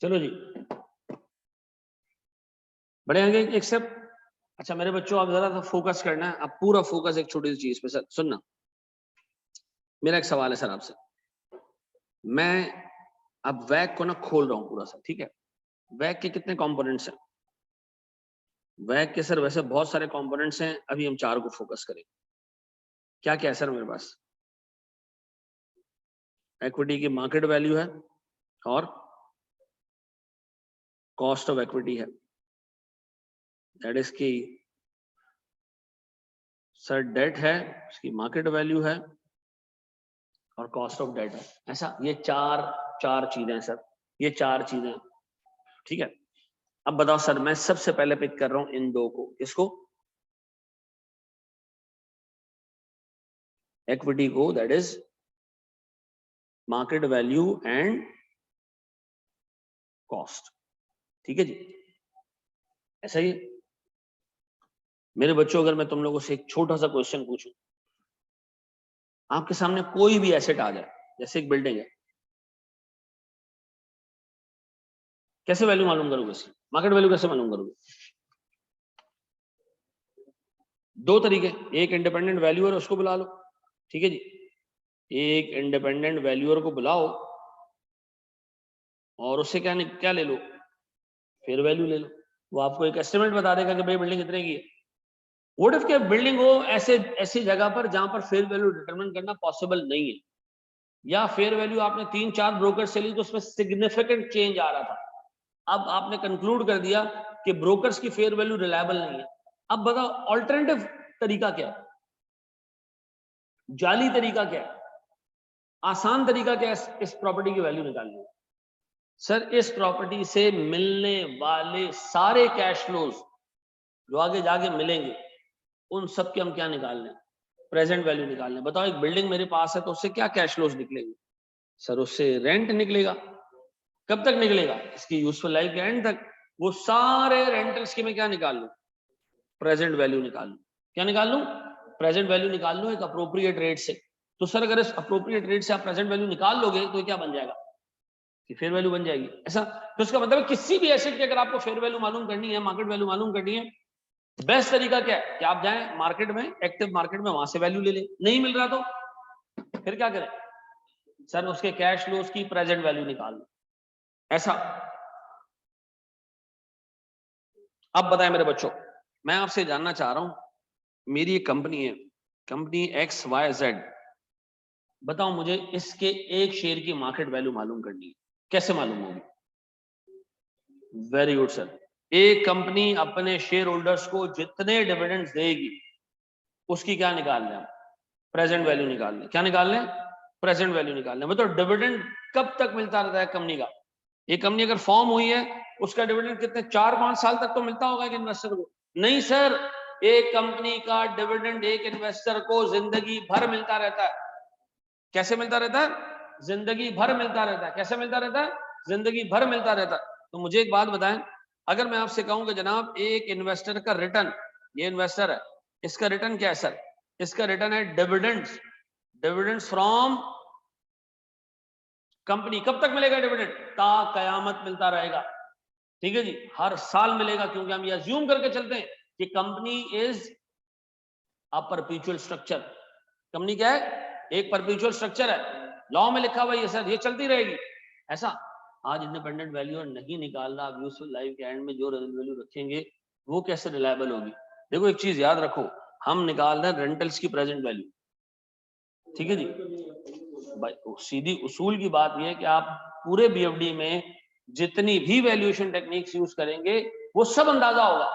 चलो जी, बढ़े आगे एक स्टेप। अच्छा मेरे बच्चों, आप जरा सा फोकस करना है, आप पूरा फोकस एक छोटी सी चीज पे। सर सुनना, मेरा एक सवाल है सर आपसे। मैं अब वैक को ना खोल रहा हूं पूरा सर। ठीक है, वैक के कितने कंपोनेंट्स हैं? वैक के सर वैसे बहुत सारे कंपोनेंट्स हैं, अभी हम 4 को फोकस करेंगे। क्या क्या है सर मेरे पास? इक्विटी की मार्केट वैल्यू है और कॉस्ट ऑफ इक्विटी है, दैट इज की सर डेट है, उसकी मार्केट वैल्यू है और कॉस्ट ऑफ डेट है। ऐसा ये चार चीजें हैं सर, ये 4 चीजें। ठीक है, अब बताओ सर, मैं सबसे पहले पिक कर रहा हूं इन 2 को। किसको? इक्विटी को, that is market value and cost. ठीक है जी, ऐसा ही। मेरे बच्चों, अगर मैं तुम लोगों से एक छोटा सा क्वेश्चन पूछूं, आपके सामने कोई भी एसेट आ जाए, जैसे एक बिल्डिंग है, कैसे वैल्यू मालूम करोगे इसकी? मार्केट वैल्यू कैसे मालूम करोगे? 2 तरीके, एक इंडिपेंडेंट वैल्यूअर, उसको बुला लो। ठीक है जी, एक इंडिपेंडेंट वैल्यूअर को बुलाओ और उससे क्या ले लो? फेयर वैल्यू ले लो। वो आपको एक एस्टिमेट बता देगा कि भाई बिल्डिंग कितने की है। व्हाट इफ के बिल्डिंग हो ऐसी जगह पर जहां पर फेयर वैल्यू डिटरमिन करना पॉसिबल नहीं है, या फेयर वैल्यू आपने 3-4 ब्रोकर से ली तो उसमें सिग्निफिकेंट चेंज आ रहा था। अब आपने कंक्लूड कर दिया कि ब्रोकर्स की फेयर वैल्यू रिलायबल नहीं है। अब बताओ ऑल्टरनेटिव तरीका क्या है? जाली तरीका क्या है? आसान तरीका क्या है इस प्रॉपर्टी की वैल्यू निकालने का? सर इस प्रॉपर्टी से मिलने वाले सारे कैश फ्लोज जो आगे जाके मिलेंगे, उन सब के हम क्या निकाल लें? प्रेजेंट वैल्यू निकाल लें। बताओ एक बिल्डिंग मेरे पास है तो उससे क्या कैश फ्लोज निकलेंगे? सर उससे रेंट निकलेगा। कब तक निकलेगा? इसकी यूजफुल लाइफ के एंड तक। वो सारे रेंटल्स की मैं क्या निकाल लूं? प्रेजेंट वैल्यू निकाल लूं। क्या निकाल लूं? प्रेजेंट वैल्यू निकाल लूं एक अप्रोप्रिएट रेट से। तो सर अगर इस अप्रोप्रिएट रेट से आप प्रेजेंट वैल्यू निकाल लोगे तो क्या बन जाएगा? कि फेयर वैल्यू बन जाएगी ऐसा। तो इसका मतलब किसी भी एसेट की अगर आपको फेयर वैल्यू मालूम करनी है, मार्केट वैल्यू मालूम करनी है, बेस्ट तरीका क्या है कि आप जाएं मार्केट में, एक्टिव मार्केट में, वहां से वैल्यू ले लें। नहीं मिल रहा तो फिर क्या करें सर, उसके कैश फ्लोज की प्रेजेंट वैल्यू निकाल लो ऐसा। अब बताएं मेरे बच्चों, मैं आपसे जानना चाह रहा हूं, मेरी एक कंपनी है, कंपनी XYZ, बताओ मुझे इसके एक शेयर की मार्केट वैल्यू मालूम करनी है, कैसे मालूम होगी? वेरी गुड सर, एक कंपनी अपने शेयर होल्डर्स को जितने डिविडेंड्स देगी उसकी क्या निकाल लें? प्रेजेंट वैल्यू निकाल लें। क्या निकाल लें? प्रेजेंट वैल्यू निकाल लें। मतलब डिविडेंड कब तक मिलता रहता है कंपनी का? ये कंपनी अगर फॉर्म हुई है उसका डिविडेंड कितने 4-5 साल तक तो मिलता होगा एक इन्वेस्टर को? नहीं सर, एक कंपनी का डिविडेंड एक इन्वेस्टर को जिंदगी भर मिलता रहता है। कैसे मिलता रहता है? जिंदगी भर मिलता रहता है। कैसे मिलता रहता है? जिंदगी भर मिलता रहता है। तो मुझे एक बात बताएं, अगर मैं आपसे कहूं कि जनाब एक इन्वेस्टर का रिटर्न, ये इन्वेस्टर है, इसका रिटर्न क्या है सर? इसका रिटर्न है डिविडेंड्स, डिविडेंड्स फ्रॉम कंपनी। कब तक मिलेगा डिविडेंड? ता कयामत मिलता रहेगा। ठीक है जी, हर साल मिलेगा, क्योंकि हम ये अज्यूम करके चलते हैं कि company is a perpetual structure. Company क्या है? एक परपेचुअल स्ट्रक्चर है, लॉ में लिखा हुआ है सर, ये चलती रहेगी ऐसा। आज इंडिपेंडेंट वैल्यू नहीं निकाल रहा, आप यूजफुल लाइफ के एंड में जो वैल्यू रखेंगे वो कैसे रिलायबल होगी? देखो एक चीज याद रखो, हम निकाल रहे हैं रेंटल्स की प्रेजेंट वैल्यू, ठीक है जी भाई। सीधी उसूल की बात यह है कि आप पूरे बीएफडी में जितनी भी वैल्यूएशन टेक्निक्स यूज करेंगे वो सब अंदाजा होगा।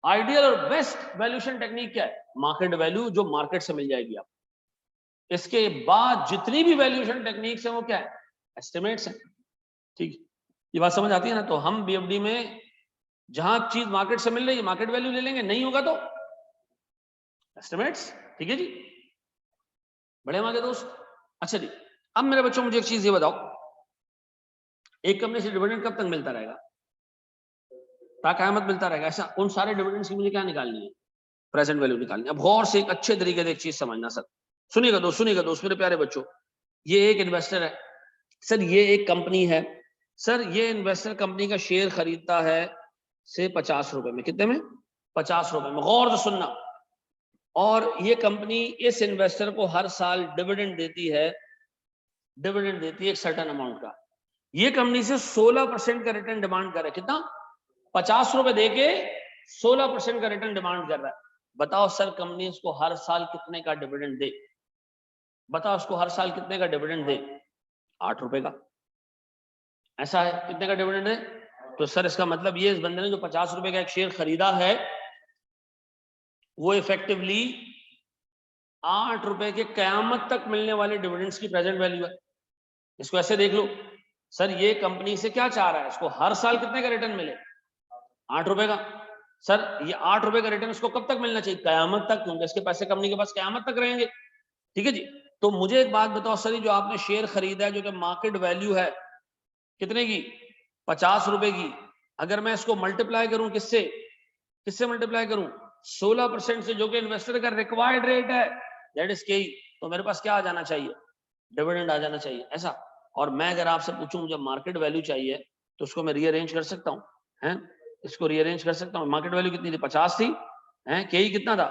आइडियल और बेस्ट वैल्यूएशन टेक्निक क्या है? मार्केट वैल्यू, जो मार्केट से मिल जाएगी आप। इसके बाद जितनी भी वैल्यूएशन टेक्निक्स है वो क्या है? एस्टिमेट्स है। ठीक, ये बात समझ आती है ना? तो हम बीएफडी में जहां चीज मार्केट से मिल रही है मार्केट वैल्यू ले लेंगे, नहीं होगा तो एस्टिमेट्स। ठीक है जी, बड़े हमारे दोस्त। अच्छा जी, अब मेरे बच्चों मुझे एक चीज ये बताओ, एक कंपनी से डिविडेंड कब तक मिलता रहेगा? ताकयामत मिलता रहेगा ऐसा। उन सारे डिविडेंड्स की मुझे क्या निकालनी है? प्रेजेंट वैल्यू निकालनी है। अब गौर से एक अच्छे तरीके से एक चीज समझना सर, सुनिएगा दोस्त मेरे प्यारे बच्चों, ये एक इन्वेस्टर है सर, ये एक कंपनी है सर, ये इन्वेस्टर कंपनी का शेयर खरीदता है से 50 रुपए में। कितने में? 50 रुपए में। गौर से सुनना। और ये कंपनी इस इन्वेस्टर को हर साल डिविडेंड देती है, डिविडेंड देती है एक सर्टेन अमाउंट का। ये कंपनी से 16% का रिटर्न डिमांड कर रहा है। कितना? 50 रुपए देके 16% का रिटर्न डिमांड कर रहा है। बताओ सर, कंपनी इसको हर साल कितने का डिविडेंड दे? बताओ उसको हर साल कितने का डिविडेंड दे? 8 रुपए का। ऐसा है, कितने का डिविडेंड है? तो सर इसका मतलब ये, इस बंदे ने जो 50 रुपए का एक शेयर खरीदा है वो इफेक्टिवली 8 रुपए के कयामत तक मिलने वाले डिविडेंड्स की प्रेजेंट वैल्यू है। इसको ऐसे देख लो सर, ये कंपनी से क्या चाह रहा है? इसको हर साल कितने का रिटर्न मिले? 8 रुपए का। सर ये 8 रुपए का रिटर्न इसको कब तक मिलना चाहिए? कयामत तक, क्योंकि इसके पैसे कंपनी के पास कयामत तक रहेंगे। ठीक है जी। तो मुझे एक बात बताओ सर, जो आपने शेयर खरीदा है, जो कि मार्केट वैल्यू है कितने की? 50 रुपए की। अगर मैं इसको मल्टीप्लाई करूं किससे? किससे मल्टीप्लाई करूं? 16% से, जो कि इन्वेस्टर का रिक्वायर्ड रेट है, दैट इज के। तो मेरे पास क्या आ जाना चाहिए? डिविडेंड आ जाना चाहिए ऐसा। और मैं अगर आपसे पूछूं मुझे मार्केट वैल्यू चाहिए, तो उसको मैं रीअरेंज कर सकता हूं, हैं? इसको रीअरेंज कर सकता हूं। मार्केट वैल्यू कितनी थी? 50 थी, हैं? के ही कितना था?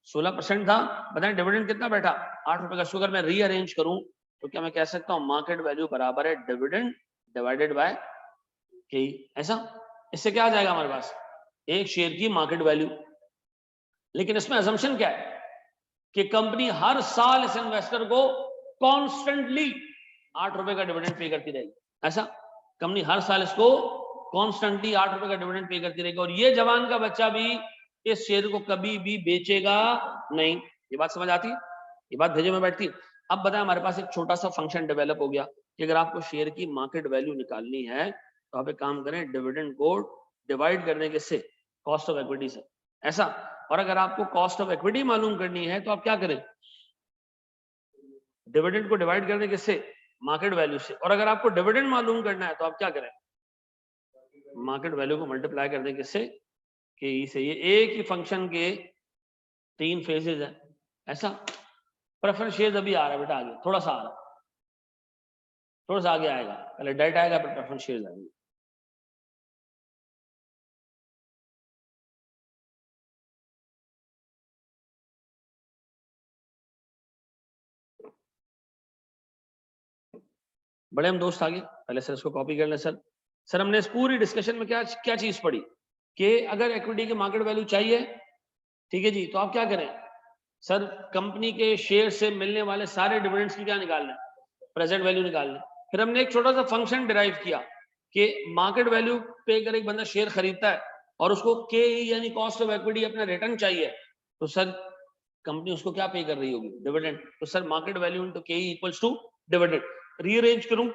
16% था। बताएं डिविडेंड कितना बैठा? 8 रुपए का। इसको अगर मैं रीअरेंज करूं तो क्या मैं कह सकता हूं मार्केट वैल्यू बराबर है डिविडेंड डिवाइडेड बाय के? ऐसा। इससे क्या आ जाएगा हमारे पास? एक शेयर की मार्केट वैल्यू। लेकिन इसमें अजम्पशन क्या है कि कंपनी हर साल इस इन्वेस्टर को कॉन्स्टेंटली 8 रुपए का डिविडेंड पे करती रहेगी ऐसा। कंपनी हर साल इसको कॉन्स्टेंटली 8 रुपए का डिविडेंड पे करती रहेगी, और ये जवान का बच्चा भी इस शेयर को कभी भी बेचेगा नहीं। ये बात समझ आती है? ये बात भेजे में बैठती है। अब बताएं, हमारे पास एक छोटा सा फंक्शन डेवलप हो गया कि अगर आपको शेयर की मार्केट वैल्यू निकालनी है तो आप एक काम करें, डिविडेंड को डिवाइड करने के से कॉस्ट ऑफ इक्विटी से ऐसा। और अगर आपको कॉस्ट ऑफ इक्विटी मालूम करनी है तो आप क्या करें? डिविडेंड को डिवाइड करने किससे? मार्केट वैल्यू से। और अगर आपको डिविडेंड मालूम करना है तो आप क्या करें? मार्केट वैल्यू को मल्टीप्लाई कर दें किससे? के ई से। ये एक ही फंक्शन के 3 फेजेस है ऐसा। प्रेफरेंस शेयर अभी आ रहा है बेटा, आगे थोड़ा सा आ रहा है। थोड़ा सा आगे आएगा, पहले डेट आएगा फिर प्रेफरेंस शेयर्स आएंगे। बड़े हम दोस्त आगे, पहले सर इसको कॉपी कर लें। सर हमने इस पूरी डिस्कशन में क्या क्या चीज पढ़ी कि अगर इक्विटी की मार्केट वैल्यू चाहिए, ठीक है जी, तो आप क्या करें सर, कंपनी के शेयर से मिलने वाले सारे डिविडेंड्स की क्या निकाल लें, प्रेजेंट वैल्यू निकाल लें। फिर हमने एक छोटा सा फंक्शन डिराइव किया कि मार्केट वैल्यू पे अगर एक बंदा शेयर खरीदता है और उसको के यानी कॉस्ट ऑफ इक्विटी अपना रिटर्न चाहिए, तो सर कंपनी उसको क्या पे कर रही होगी, डिविडेंड। तो सर मार्केट वैल्यू इनटू के इक्वल्स टू डिविडेंड। रीअरेंज करूं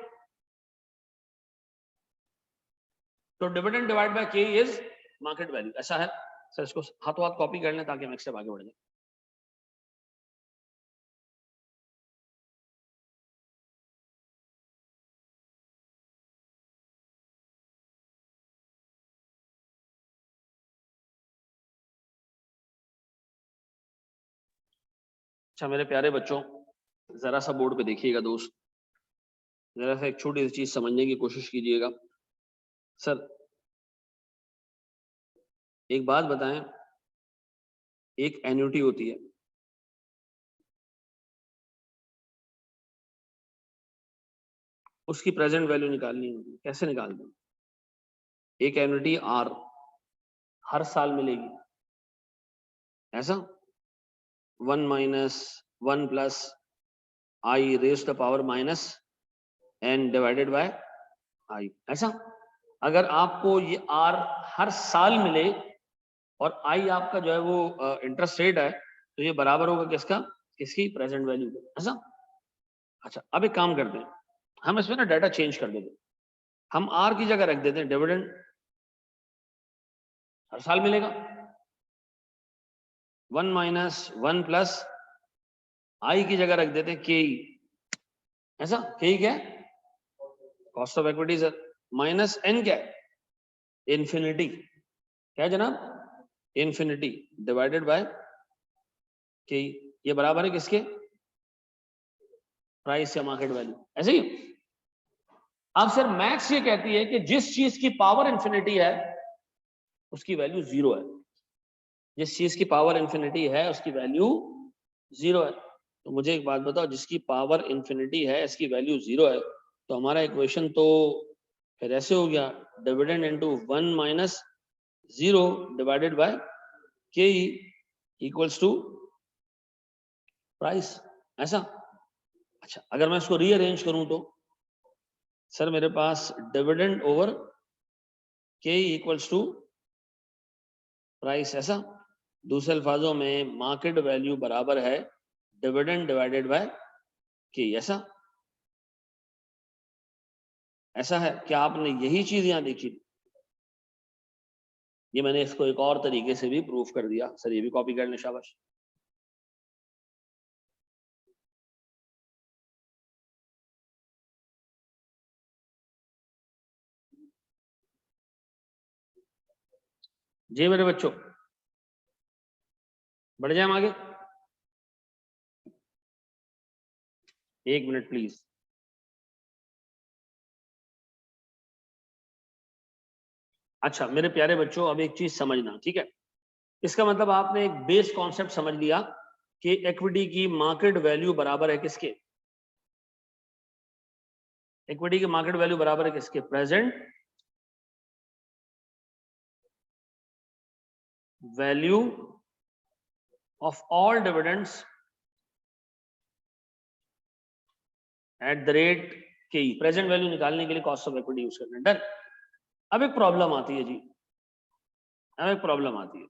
तो डिविडेंड डिवाइड बाय के इज मार्केट वैल्यू, ऐसा है। सर इसको हाथों हाथ कॉपी कर लें ताकि हम एक स्टेप आगे बढ़ जाए। अच्छा मेरे प्यारे बच्चों, जरा सा बोर्ड पे देखिएगा दोस्त, जरा सा एक छोटी सी चीज समझने की कोशिश कीजिएगा। सर एक बात बताएं, एक एन्युटी होती है, उसकी प्रेजेंट वैल्यू निकालनी होगी, कैसे निकालते हैं। एक एन्युटी आर हर साल मिलेगी, ऐसा 1 minus 1 plus I raise the power minus N divided by I, ऐसा। अगर आपको ये आर हर साल मिले और आई आपका जो है वो इंटरेस्ट रेट है, तो ये बराबर होगा किसका, किसकी, प्रेजेंट वैल्यू का, ऐसा। अच्छा अब एक काम करते हैं, हम इसमें ना डाटा चेंज कर देते हैं, हम आर की जगह रख देते हैं डिविडेंड हर साल मिलेगा, 1 माइनस 1 प्लस आई की जगह रख देते हैं के, ऐसा। के क्या है, cost of equity sir, minus N क्या है, इन्फिनिटी, क्या है जनाब, इन्फिनिटी डिवाइडेड बाय के, ये बराबर है किसके, प्राइस या मार्केट वैल्यू, ऐसे ही। अब सर मैथ्स ये कहती है कि जिस चीज की पावर इन्फिनिटी है उसकी वैल्यू जीरो है, जिस चीज की पावर इन्फिनिटी है उसकी वैल्यू जीरो है। तो मुझे एक बात बताओ, जिसकी पावर इन्फिनिटी है इसकी वैल्यू जीरो है, तो हमारा इक्वेशन तो फिर ऐसे हो गया, dividend into 1 minus 0 divided by के इक्वल्स टू प्राइस, ऐसा। अच्छा अगर मैं इसको रीअरेंज करूं तो सर मेरे पास डिविडेंड ओवर के इक्वल्स टू प्राइस, ऐसा। दूसरे अल्फाजों में मार्केट वैल्यू बराबर है डिविडेंड डिवाइडेड बाय के, ऐसा। ऐसा है, क्या आपने यही चीज यहां देखी, ये मैंने इसको एक और तरीके से भी प्रूफ कर दिया। सर ये भी कॉपी कर लें, शाबाश। जी मेरे बच्चों बढ़ जाए हम आगे, एक मिनट प्लीज। अच्छा मेरे प्यारे बच्चों, अब एक चीज समझना, ठीक है, इसका मतलब आपने एक बेस कॉन्सेप्ट समझ लिया कि इक्विटी की मार्केट वैल्यू बराबर है किसके, इक्विटी की मार्केट वैल्यू बराबर है किसके, present value of all dividends at the rate के, प्रेजेंट वैल्यू निकालने के लिए कॉस्ट ऑफ इक्विटी यूज करना है, डन। अब एक प्रॉब्लम आती है जी, अब एक प्रॉब्लम आती है,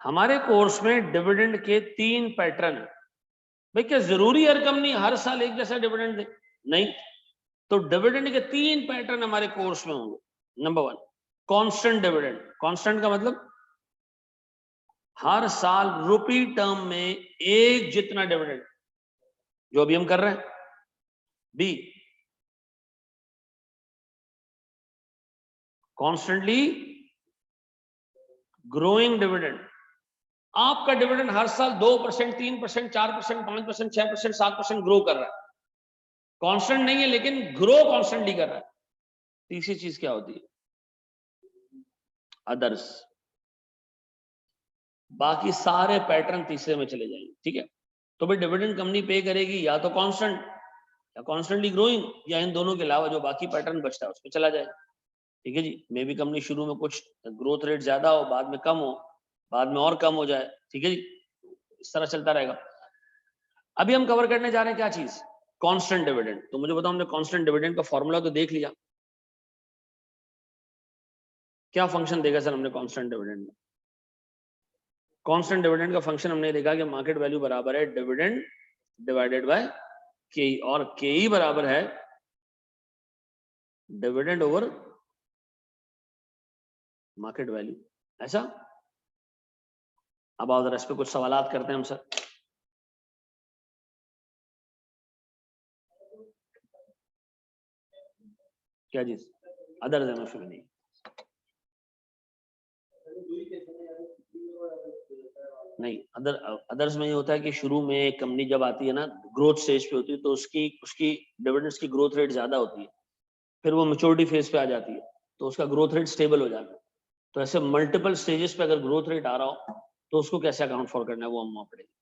हमारे कोर्स में डिविडेंड के 3 पैटर्न है। भाई क्या जरूरी हर कंपनी हर साल एक जैसा डिविडेंड दे, नहीं। तो डिविडेंड के 3 पैटर्न हमारे कोर्स में होंगे। नंबर 1 कांस्टेंट डिविडेंड, कांस्टेंट का मतलब हर साल रुपी टर्म में एक जितना डिविडेंड, जो अभी हम कर रहे हैं। बी कॉन्स्टेंटली ग्रोइंग डिविडेंड, आपका डिविडेंड हर साल 2%, 3%, 4%, 5%, 6%, 7% ग्रो कर रहा है, कांस्टेंट नहीं है लेकिन ग्रो कॉन्स्टेंटली कर रहा है। तीसरी चीज क्या होती है? अदर्स। बाकी सारे पैटर्न तीसरे में चले जाएंगे, ठीक है। तो भाई डिविडेंड कंपनी पे करेगी या तो कांस्टेंट या कॉन्स्टेंटली ग्रोइंग, या इन दोनों के अलावा जो बाकी पैटर्न बचता है उसमें चला जाए, ठीक है जी। मे भी कंपनी शुरू में कुछ ग्रोथ रेट ज्यादा हो, बाद में कम हो, बाद में और कम हो जाए, ठीक है जी, इस तरह चलता रहेगा। अभी हम कवर करने जा रहे हैं क्या चीज? Constant dividend. तो मुझे बताओ, हमने कांस्टेंट डिविडेंड का फॉर्मूला तो देख लिया, क्या फंक्शन देगा सर हमने कांस्टेंट डिविडेंड में? कांस्टेंट डिविडेंड का फंक्शन हमने देखा कि मार्केट वैल्यू बराबर है डिविडेंड डिवाइडेड बाय के, और के बराबर है डिविडेंड ओवर मार्केट वैल्यू, ऐसा। अब आओ इस पे कुछ सवालात करते हैं हम सर। क्या चीज? अदर्स एमएफए में नहीं। नहीं, अदर्स में ये होता है कि शुरू में एक कंपनी जब आती है ना, ग्रोथ स्टेज पे होती है, तो उसकी डिविडेंड्स की ग्रोथ रेट ज्यादा होती है, फिर वो मैच्योरिटी फेज पे आ जाती है तो उसका ग्रोथ रेट स्टेबल हो जाता है। तो ऐसे मल्टीपल स्टेजेस पे अगर ग्रोथ रेट आ रहा हो तो उसको कैसे अकाउंट फॉर करना है वो हम वहां पढ़ेंगे।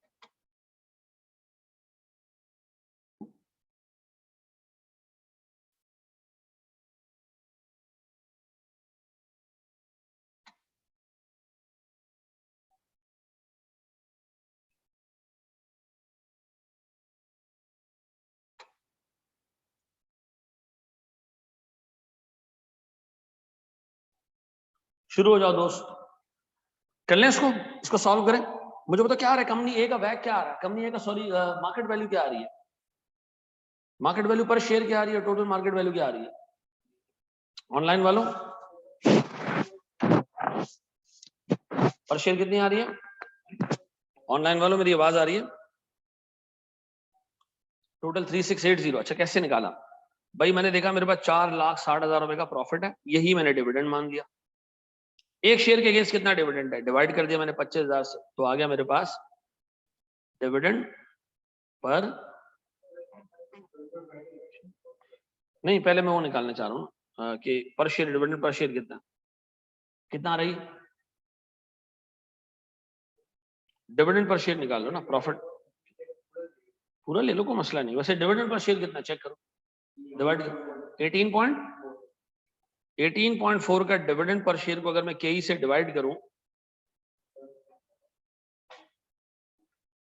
शुरू हो जाओ दोस्त, कर लें इसको सॉल्व करें। मुझे बताओ क्या आ रहा है, कंपनी ए का वैक क्या आ रहा है, कंपनी ए का सॉरी मार्केट वैल्यू क्या आ रही है, मार्केट वैल्यू पर शेयर क्या आ रही है, टोटल मार्केट वैल्यू क्या आ रही है? ऑनलाइन वालों पर शेयर कितनी आ रही है? ऑनलाइन वालों मेरी आवाज आ रही है? टोटल 3680। अच्छा, कैसे निकाला भाई? मैंने देखा मेरे पास 4,60,000 रुपए का प्रॉफिट है, यही मैंने डिविडेंड मान लिया। एक शेयर के अगेंस्ट कितना डिविडेंड है, डिवाइड कर दिया मैंने 25,000 से, तो आ गया मेरे पास डिविडेंड पर, नहीं पहले मैं वो निकालना चाह रहा हूँ कि पर शेयर डिविडेंड पर शेयर कितना कितना आ रही, डिविडेंड पर शेयर निकाल लो ना, प्रॉफिट पूरा ले लो, कोई मसला नहीं। वैसे डिविडेंड पर शेयर कितना चेक करो, डिवाइड 18.4 का डिविडेंड पर शेयर को अगर मैं के से डिवाइड करूं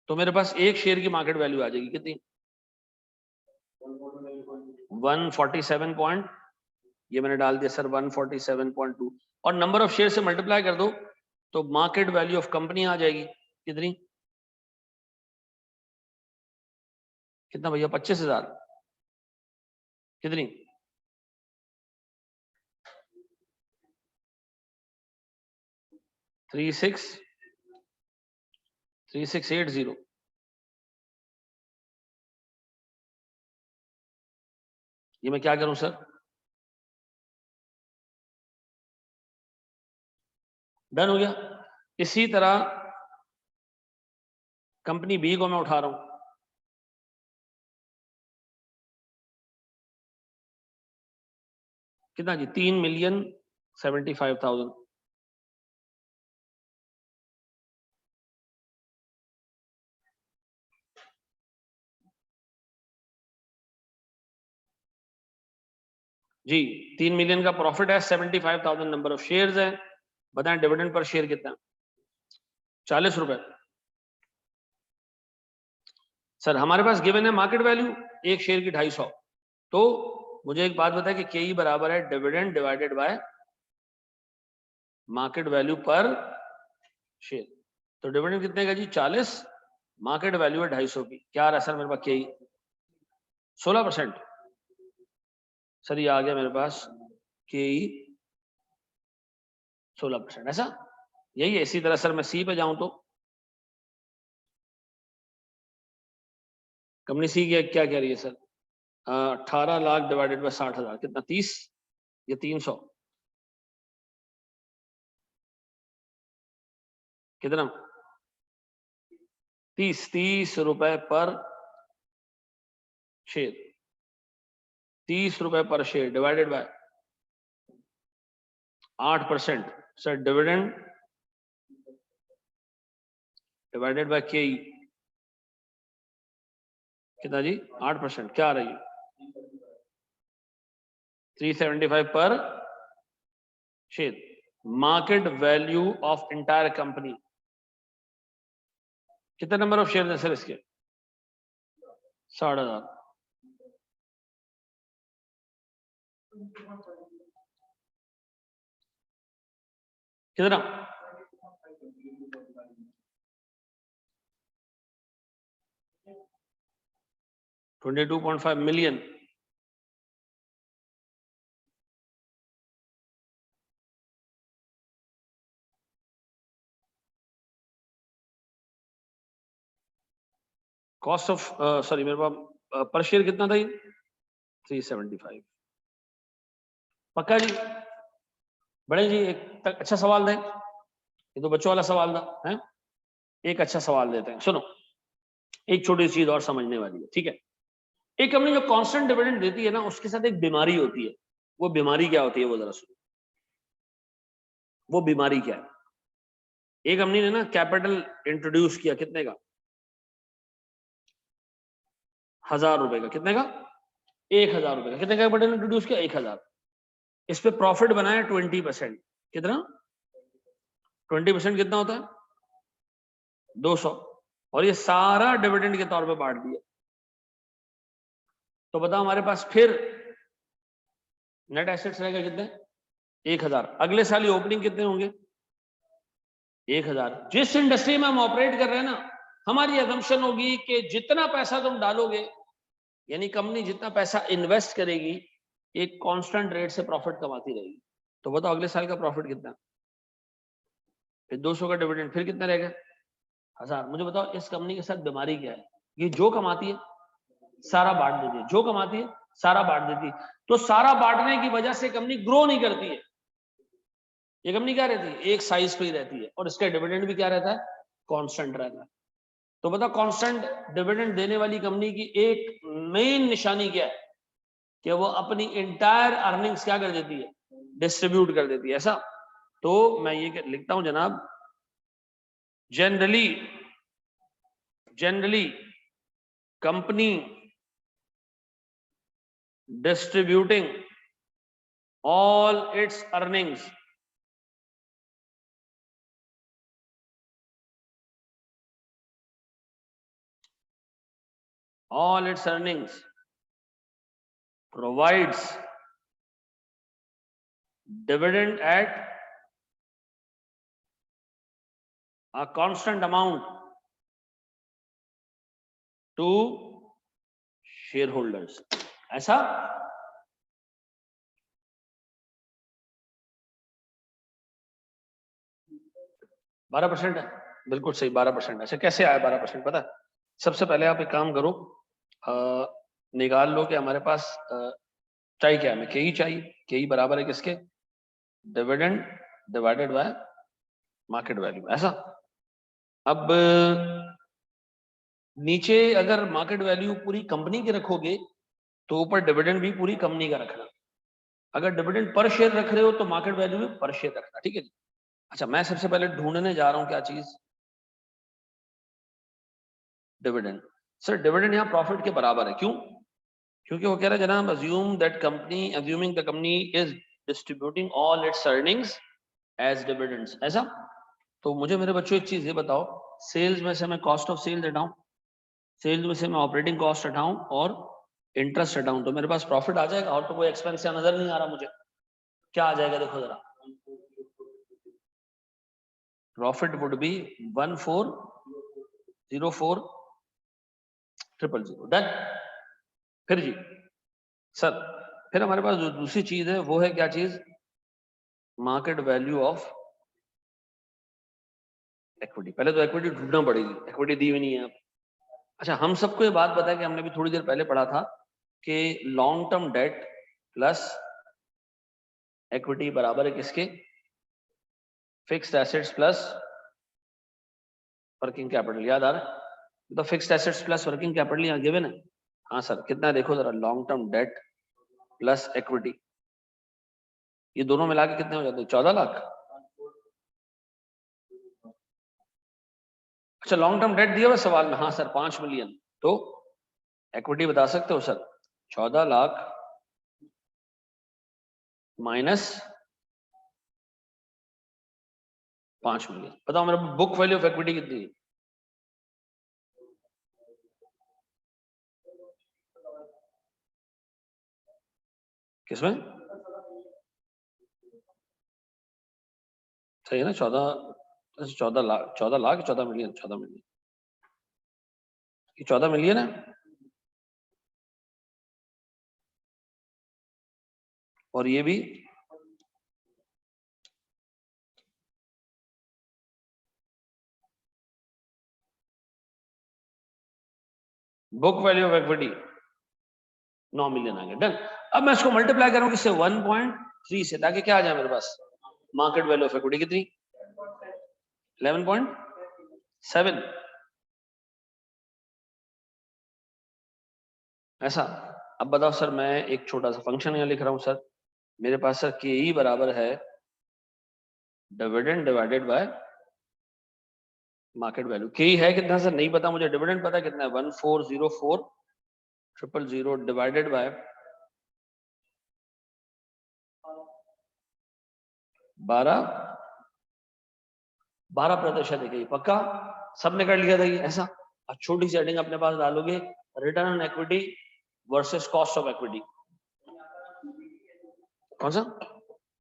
तो मेरे पास एक शेयर की मार्केट वैल्यू आ जाएगी कितनी? 147 पॉइंट, ये मैंने डाल दिया सर 147.2, और नंबर ऑफ शेयर से मल्टीप्लाई कर दो तो मार्केट वैल्यू ऑफ कंपनी आ जाएगी कितनी? कितना भैया? 25,000। कितनी? 3680। ये मैं क्या करूं सर? डन हो गया। इसी तरह कंपनी बी को मैं उठा रहा हूं, कितना जी? 3,75,000। जी 3 मिलियन का प्रॉफिट है, 75,000 नंबर ऑफ शेयर्स है। बताएं डिविडेंड पर शेयर कितना? 40 रुपए। सर हमारे पास गिवन है मार्केट वैल्यू एक शेयर की 250, तो मुझे एक बात बताए कि के बराबर है dividend divided by market value पर शेयर। तो डिविडेंड कितने का जी? 40, मार्केट वैल्यू है 250 की, क्या आ रहा है सर मेरे पास? के 16%। सर ये आ गया मेरे पास के 16%, ऐसा यही है। इसी तरह सर मैं सी पे जाऊं तो कंपनी सी क्या कह रही है सर? 18 लाख डिवाइडेड बाय 60,000 कितना? 30 या 300? कितना? 30 रुपए पर शेयर, 30 रुपए पर share divided by 8%। Sir dividend divided by के कितना जी? 8%। क्या आ रही है? 375 पर share. Market value of entire company कितना नंबर ऑफ शेयर है सर इसके? 60,000। कितना? 22.5 मिलियन। कॉस्ट ऑफ सॉरी मेरे पास पर शेयर कितना था ये? 375। पक्का जी? बड़े जी एक अच्छा सवाल दें, ये तो बच्चों वाला सवाल था है? एक अच्छा सवाल देते हैं, सुनो। एक छोटी सी चीज और समझने वाली है, ठीक है? एक कंपनी जो कांस्टेंट डिविडेंड देती है ना, उसके साथ एक बीमारी होती है। वो बीमारी क्या होती है वो जरा सुनो। वो बीमारी क्या है? एक कंपनी ने ना कैपिटल इंट्रोड्यूस किया, कितने का? 1000 रुपए का। कितने का? 1000 रुपए का। कितने का कैपिटल इंट्रोड्यूस किया? 1000। इस पे प्रॉफिट बनाया 20%। कितना? 20% कितना होता है? 200। और ये सारा डिविडेंड के तौर पे बांट दिया। तो बताओ हमारे पास फिर नेट एसेट्स रहेगा कितने? 1000। अगले साल ही ओपनिंग कितने होंगे? 1000। जिस इंडस्ट्री में हम ऑपरेट कर रहे हैं ना, हमारी असम्पशन होगी कि जितना पैसा तुम डालोगे, यानी कंपनी जितना पैसा इन्वेस्ट करेगी, एक कांस्टेंट रेट से प्रॉफिट कमाती रहेगी। तो बताओ अगले साल का प्रॉफिट कितना? फिर 200 का डिविडेंड, फिर कितना रहेगा? 1000। मुझे बताओ इस कंपनी के साथ बीमारी क्या है? ये जो कमाती है सारा बांट देती है, जो कमाती है सारा बांट देती है। तो सारा बांटने की वजह से कंपनी ग्रो नहीं करती है। ये कंपनी क्या रहती है? एक साइज पे ही रहती है, और इसका डिविडेंड भी क्या रहता है? कांस्टेंट रहता है। तो बताओ कांस्टेंट डिविडेंड देने वाली कंपनी की एक मेन निशानी क्या है? कि वो अपनी इंटायर अर्निंग्स क्या कर देती है? डिस्ट्रीब्यूट कर देती है। ऐसा? तो मैं ये लिखता हूं जनाब, generally company distributing all its earnings provides dividend at a constant amount to shareholders। ऐसा? बारह परसेंट है, बिल्कुल सही 12%। ऐसे कैसे आया 12%? पता है? सबसे पहले आप एक काम करो, निकाल लो कि हमारे पास चाहिए क्या? हमें के चाहिए। के बराबर है किसके? Dividend divided by market value. ऐसा? अब नीचे अगर मार्केट वैल्यू पूरी कंपनी की रखोगे तो ऊपर डिविडेंड भी पूरी कंपनी का रखना। अगर डिविडेंड पर शेयर रख रहे हो तो मार्केट वैल्यू भी पर शेयर रखना। ठीक है जी? अच्छा, मैं सबसे पहले ढूंढने जा रहा हूं क्या चीज? डिविडेंड। सर डिविडेंड यहां प्रॉफिट के बराबर है। क्यों? क्योंकि वो कह रहा है जनाब, assuming the company is distributing all its earnings as dividends। ऐसा? तो मुझे मेरे बच्चों एक चीज ये बताओ, सेल्स में से मैं कॉस्ट ऑफ सेल्स हटाऊं, सेल्स में से मैं ऑपरेटिंग कॉस्ट हटाऊं और इंटरेस्ट हटाऊं, तो मेरे पास प्रॉफिट आ जाएगा। और तो कोई एक्सपेंस या नजर नहीं आ रहा मुझे। क्या आ जाएगा देखो जरा? Profit would be 1404,000। डन? फिर जी सर, फिर हमारे पास जो दूसरी चीज है वो है क्या चीज? Market value of equity. पहले तो इक्विटी ढूंढना पड़ेगी, इक्विटी दी हुई नहीं है आप। अच्छा, हम सबको ये बात पता है कि हमने भी थोड़ी देर पहले पढ़ा था कि long term debt plus equity बराबर है किसके? Fixed assets plus working capital. याद आ रहा है? तो fixed assets plus working capital यहाँ गिवन है। हाँ सर, कितना देखो जरा, long term debt plus equity, ये दोनों मिला के कितने हो जाते हैं? 14 लाख। अच्छा, लॉन्ग टर्म डेट दिया हुआ सवाल में। हाँ सर, 5 मिलियन। तो इक्विटी बता सकते हो सर? 14 lakh minus 5 million. बताओ मेरा बुक वैल्यू ऑफ इक्विटी कितनी है? किसमें? सही है ना? 14 लाख, 14 मिलियन, 14 मिलियन, ये 14 मिलियन है। और ये भी book value of equity 9 million आ गया। डन। अब मैं इसको मल्टीप्लाई करूं किससे? 1.3 से, ताकि क्या आ जाए मेरे पास? मार्केट वैल्यू ऑफ इक्विटी कितनी? 11.7। ऐसा। अब बताओ सर, मैं एक छोटा सा फंक्शन यहाँ लिख रहा हूं सर। मेरे पास सर के ई बराबर है dividend divided by market value. के ई है कितना सर? नहीं पता मुझे। डिविडेंड पता कितना है? 1404,000 डिवाइडेड बाय 12% है। पक्का सबने कर लिया था ये ऐसा? अब छोटी सी हेडिंग अपने पास डालोगे, return on equity versus cost of equity. कौन सा?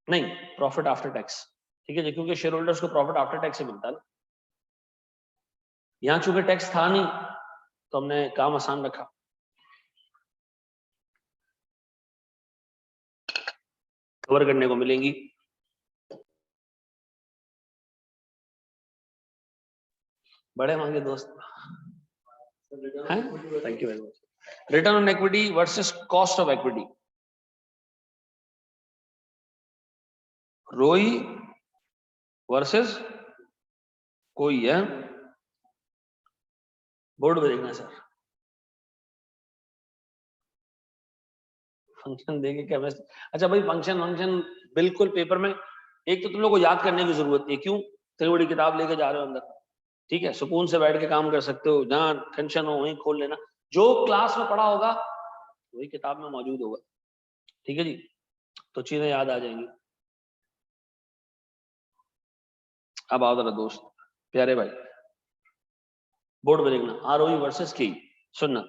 नहीं, प्रॉफिट आफ्टर टैक्स। ठीक है जी, क्योंकि शेयर होल्डर्स को प्रॉफिट आफ्टर टैक्स से मिलता है ना। यहां चूंकि टैक्स था नहीं तो हमने काम आसान रखा। कवर करने को मिलेंगी। बड़े मांगे दोस्त हैं। Thank you very much. Return on equity versus cost of equity. रोई वर्सेस कोई है। बोर्ड पे देखना सर। फंक्शन देके क्या बेस्ट? अच्छा भाई, फंक्शन बिल्कुल पेपर में एक तो तुम लोग को याद करने की जरूरत है। क्यों? इतनी बड़ी किताब लेके जा रहे हो अंदर। ठीक है, सुकून से बैठ के काम कर सकते हो, जहां टेंशन हो वहीं खोल लेना। जो क्लास में पढ़ा होगा वही किताब में मौजूद होगा। ठीक है जी, तो चीजें याद आ जाएंगी। अब आओ जरा दोस्त प्यारे भाई, बोर्ड पे देखना। आरओई वर्सेस की। सुनना,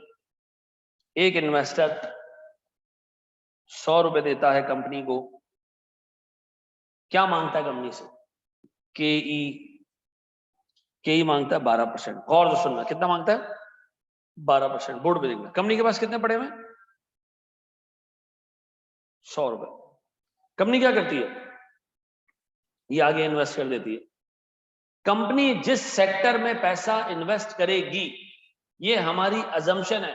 एक इन्वेस्टर 100 रुपए देता है कंपनी को, क्या मांगता है कंपनी से? के ई मांगता है 12%। गौर से सुनना, कितना मांगता है? 12%। बोर्ड पे देखना। कंपनी के पास कितने पड़े हुए? 100 रुपए। कंपनी क्या करती है? ये आगे इन्वेस्ट कर देती है। कंपनी जिस सेक्टर में पैसा इन्वेस्ट करेगी, ये हमारी अजम्पशन है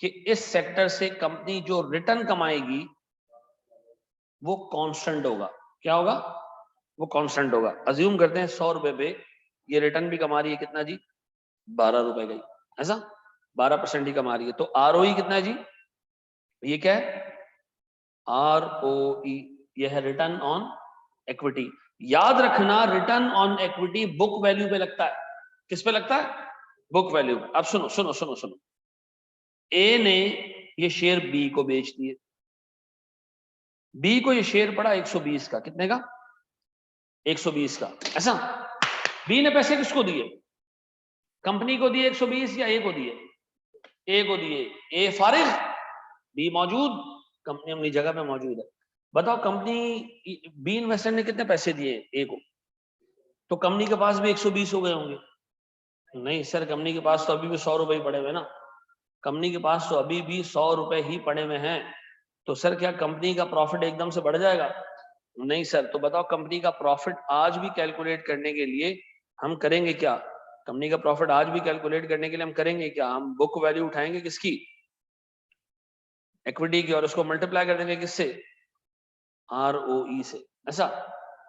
कि इस सेक्टर से कंपनी जो रिटर्न कमाएगी वो कांस्टेंट होगा। क्या होगा? वो कांस्टेंट होगा। अज्यूम करते हैं 100 रुपए पे ये रिटर्न भी कमा रही है, कितना जी? 12 रुपए का ही। ऐसा 12% ही कमा रही है। तो आरओई कितना है जी? ये क्या है? आरओई, ये है रिटर्न ऑन इक्विटी। याद रखना, return on equity book value पे लगता है। किस पे लगता है? बुक वैल्यू पे। अब सुनो सुनो सुनो सुनो, ए ने ये शेयर बी को बेच दिए। बी को ये शेयर पड़ा 120 का। कितने का? 120 का। ऐसा बी ने पैसे किसको दिए? कंपनी को दिए 120 या ए को दिए? ए को दिए। ए फारिग, बी मौजूद, कंपनी अपनी जगह पे मौजूद है। बताओ कंपनी बी इन्वेस्टर ने कितने पैसे दिए ए को? तो कंपनी के पास भी 120 हो गए होंगे। नहीं सर, कंपनी के पास तो अभी भी 100 रुपए ही पड़े हुए ना। कंपनी के पास तो अभी भी 100 रुपए ही पड़े हुए हैं। तो सर क्या कंपनी का प्रॉफिट एकदम से बढ़ जाएगा? नहीं सर। तो बताओ कंपनी का प्रॉफिट आज भी कैलकुलेट करने के लिए हम करेंगे क्या? कंपनी का प्रॉफिट आज भी कैलकुलेट करने के लिए हम करेंगे क्या? हम बुक वैल्यू उठाएंगे किसकी? इक्विटी की, और उसको मल्टीप्लाई कर देंगे किससे? आरओई से। ऐसा।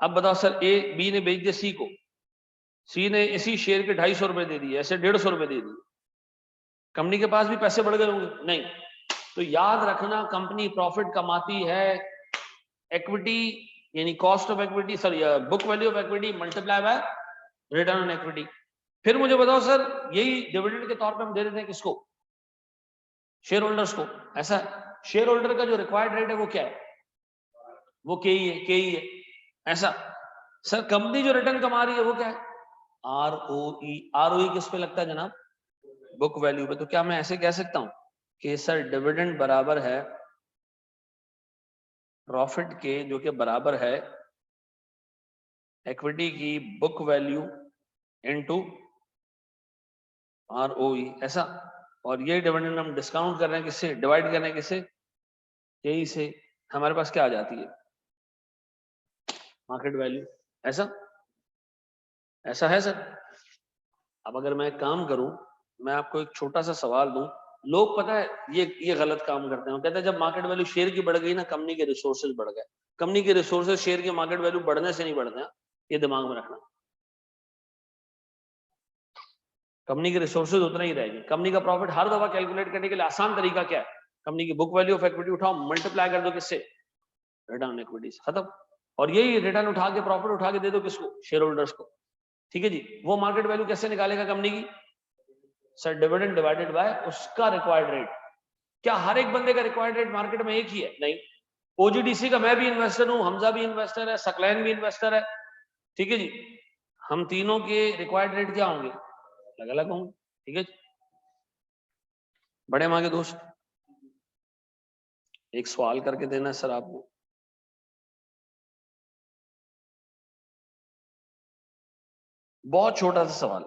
अब बताओ सर, ए बी ने बेच दिया सी को, सी ने इसी शेयर के 250 रुपए दे दिए, ऐसे 150 रुपए दे दिए। कंपनी के पास भी पैसे बढ़ गए होंगे? नहीं। तो याद रखना, कंपनी प्रॉफिट कमाती है इक्विटी यानी cost of equity, sorry book value of equity multiply bye return on equity. फिर मुझे बताओ सर, यही डिविडेंड के तौर पे हम दे देते हैं किसको? शेयर होल्डर्स को। ऐसा शेयर होल्डर का जो रिक्वायर्ड रेट है वो क्या है? वो के ही है। ऐसा सर कंपनी जो रिटर्न कमा रही है वो क्या है? आरओई। आरओई किस पे लगता है जनाब? बुक वैल्यू पे। तो क्या मैं ऐसे कह सकता हूं कि सर डिविडेंड बराबर है प्रॉफिट के जो कि बराबर है इक्विटी की बुक वैल्यू इनटू आरओई, ऐसा? और ये डिविडेंड हम डिस्काउंट कर रहे हैं किससे, डिवाइड कर रहे हैं किससे? यही से। हमारे पास क्या आ जाती है? Market value. ऐसा ऐसा है सर। अब अगर मैं एक काम करूं, मैं आपको एक छोटा सा सवाल दूं। लोग पता है ये गलत काम करते हैं, कहते हैं जब मार्केट वैल्यू शेयर की बढ़ गई ना, कंपनी के रिसोर्सेज बढ़ गए। कंपनी के रिसोर्सेज शेयर की मार्केट वैल्यू बढ़ने से नहीं बढ़ते हैं, ये दिमाग में रखना। कंपनी के रिसोर्सेज उतना ही रहेगी। कंपनी का प्रॉफिट हर दफा कैलकुलेट करने के लिए आसान तरीका क्या है? कंपनी की बुक वैल्यू ऑफ इक्विटी उठाओ, मल्टीप्लाई कर दो किससे? रिटर्न इक्विटी से, खत्म। और यही रिटर्न उठा के, प्रॉफिट उठा के दे दो किसको? शेयर होल्डर्स को। ठीक है जी। वो मार्केट वैल्यू कैसे निकालेगा कंपनी की? सर डिविडेंड डिवाइडेड बाय उसका रिक्वायर्ड रेट। क्या हर एक बंदे का रिक्वायर्ड रेट मार्केट में एक ही है? नहीं। ओजीडीसी का मैं भी इन्वेस्टर हूं, हमजा भी इन्वेस्टर है, सकलैन भी इन्वेस्टर है। ठीक है जी। हम तीनों के रिक्वायर्ड रेट क्या होंगे? अलग अलग होंगे। ठीक है जी। बड़े माँ के दोस्त, एक सवाल करके देना सर आपको। बहुत छोटा सा सवाल।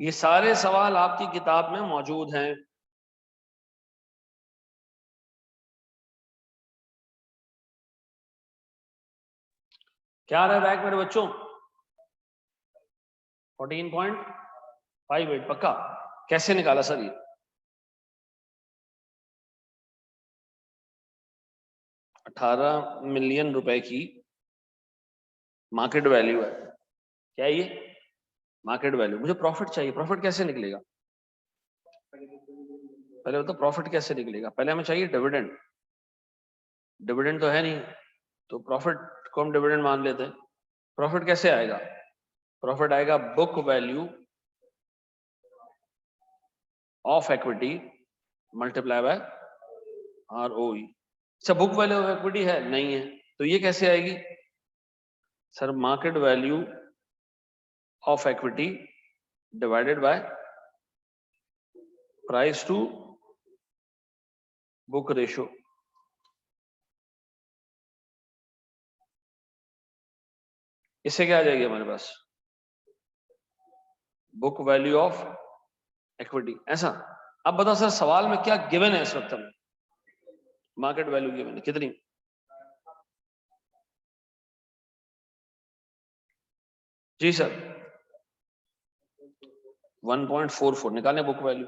ये सारे सवाल आपकी किताब में मौजूद हैं। क्या रहा बैक मेरे बच्चों? 14.58 पक्का? कैसे निकाला सर ये? 18 मिलियन रुपए की मार्केट वैल्यू है। क्या है ये? Market value. मुझे प्रॉफिट चाहिए, प्रॉफिट कैसे निकलेगा? पहले बताओ प्रॉफिट कैसे निकलेगा? पहले हमें चाहिए डिविडेंड। डिविडेंड तो है नहीं, तो प्रॉफिट को हम डिविडेंड मान लेते हैं। प्रॉफिट कैसे आएगा? प्रॉफिट आएगा book value of equity multiply by ROE. अच्छा बुक वैल्यू ऑफ इक्विटी है नहीं है, तो ये कैसे आएगी? Sir market value of equity divided by price to book ratio. इससे क्या आ जाएगी हमारे पास? Book value of equity. ऐसा? अब बताओ सर सवाल में क्या गिवन है इस वक्त? हमें मार्केट वैल्यू गिवन है कितनी? जी सर 1.44 निकालें बुक वैल्यू।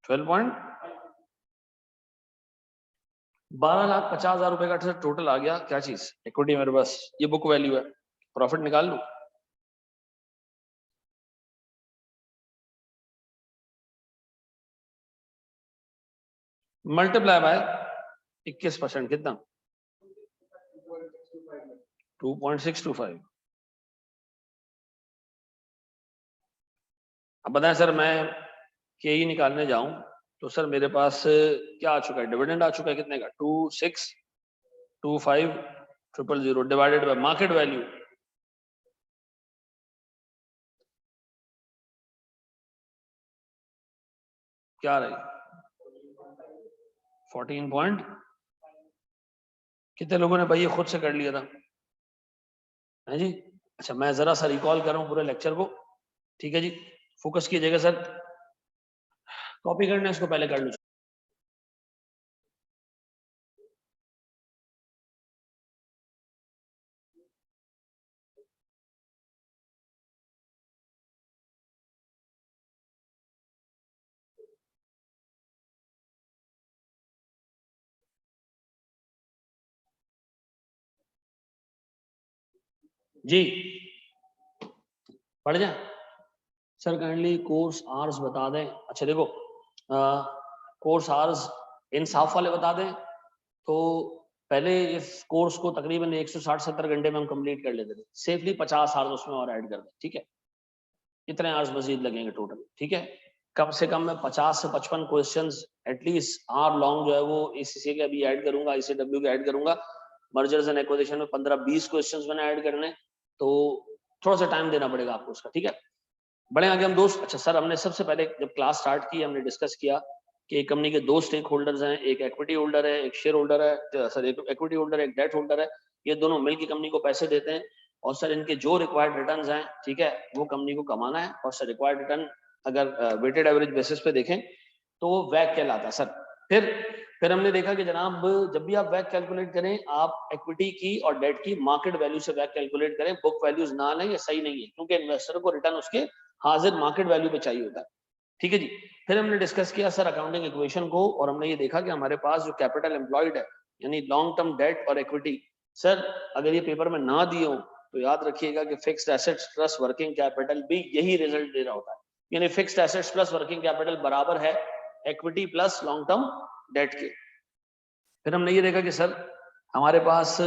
12,50,000 रुपए का टोटल आ गया। क्या चीज? इक्विटी मेरे पास, ये बुक वैल्यू है। प्रॉफिट निकाल लूं? मल्टीप्लाई बाय 21%, कितना? 2.625। अब बताएं सर, मैं के ही निकालने जाऊं तो सर मेरे पास क्या आ चुका है? डिविडेंड आ चुका है कितने का? 2625,000 डिवाइडेड बाय मार्केट वैल्यू। क्या रही? 14 पॉइंट। कितने लोगों ने भाई ये खुद से कर लिया था? है जी। अच्छा मैं जरा सा रिकॉल कर रहा हूँ पूरे लेक्चर को। ठीक है जी, फोकस कीजिएगा सर। कॉपी करना है इसको पहले कर लो। जी पढ़ जाए सर, काइंडली कोर्स आवर्स बता दें। अच्छा देखो, कोर्स आवर्स इंसाफ वाले बता दें तो पहले इस कोर्स को तकरीबन 160-70 घंटे में हम कंप्लीट कर लेते थे, सेफली 50 आवर्स उसमें और ऐड कर दें, ठीक है, इतने आवर्स मजीद लगेंगे टोटल, ठीक है। कम से कम मैं 50 से 55 क्वेश्चंस एटलीस्ट आवर लॉन्ग जो है वो एसीसी के अभी ऐड करूंगा, आईसीडब्ल्यू के ऐड करूंगा, मर्जर्स एंड एक्विजिशन में 15-20 क्वेश्चंस मैंने ऐड करने, तो थोड़ा सा टाइम देना पड़ेगा आपको उसका, ठीक है। बड़े आगे हम दोस्त। अच्छा सर, हमने सबसे पहले जब क्लास स्टार्ट की हमने डिस्कस किया कि एक कंपनी के दो स्टेक होल्डर्स हैं, एक इक्विटी होल्डर है, एक शेयर होल्डर है, सर एक इक्विटी होल्डर है, एक डेट होल्डर है, ये दोनों मिलकर कंपनी को पैसे देते हैं और सर इनके जो रिक्वायर्ड रिटर्न्स हैं, ठीक है, वो कंपनी को कमाना है और सर रिक्वायर्ड रिटर्न अगर वेटेड एवरेज बेसिस पे देखें तो वो वैक कहलाता है सर। फिर हमने देखा कि जनाब जब भी आप वैक कैलकुलेट करें, आप इक्विटी की और डेट की मार्केट वैल्यू से वैक कैलकुलेट करें, बुक वैल्यूज ना लें, ये सही नहीं है क्योंकि इन्वेस्टर को रिटर्न उसके हाजिर मार्केट वैल्यू पे चाहिए होता है, ठीक है जी। फिर हमने डिस्कस किया सर अकाउंटिंग इक्वेशन को और हमने ये देखा कि हमारे पास जो कैपिटल एम्प्लॉयड है यानी लॉन्ग टर्म डेट और इक्विटी, सर अगर ये पेपर में ना दिए हो तो याद रखिएगा कि fixed assets plus working capital भी यही रिजल्ट दे रहा होता है, यानी fixed assets plus working capital बराबर है equity plus long term date के। फिर हमने ये देखा कि सर हमारे पास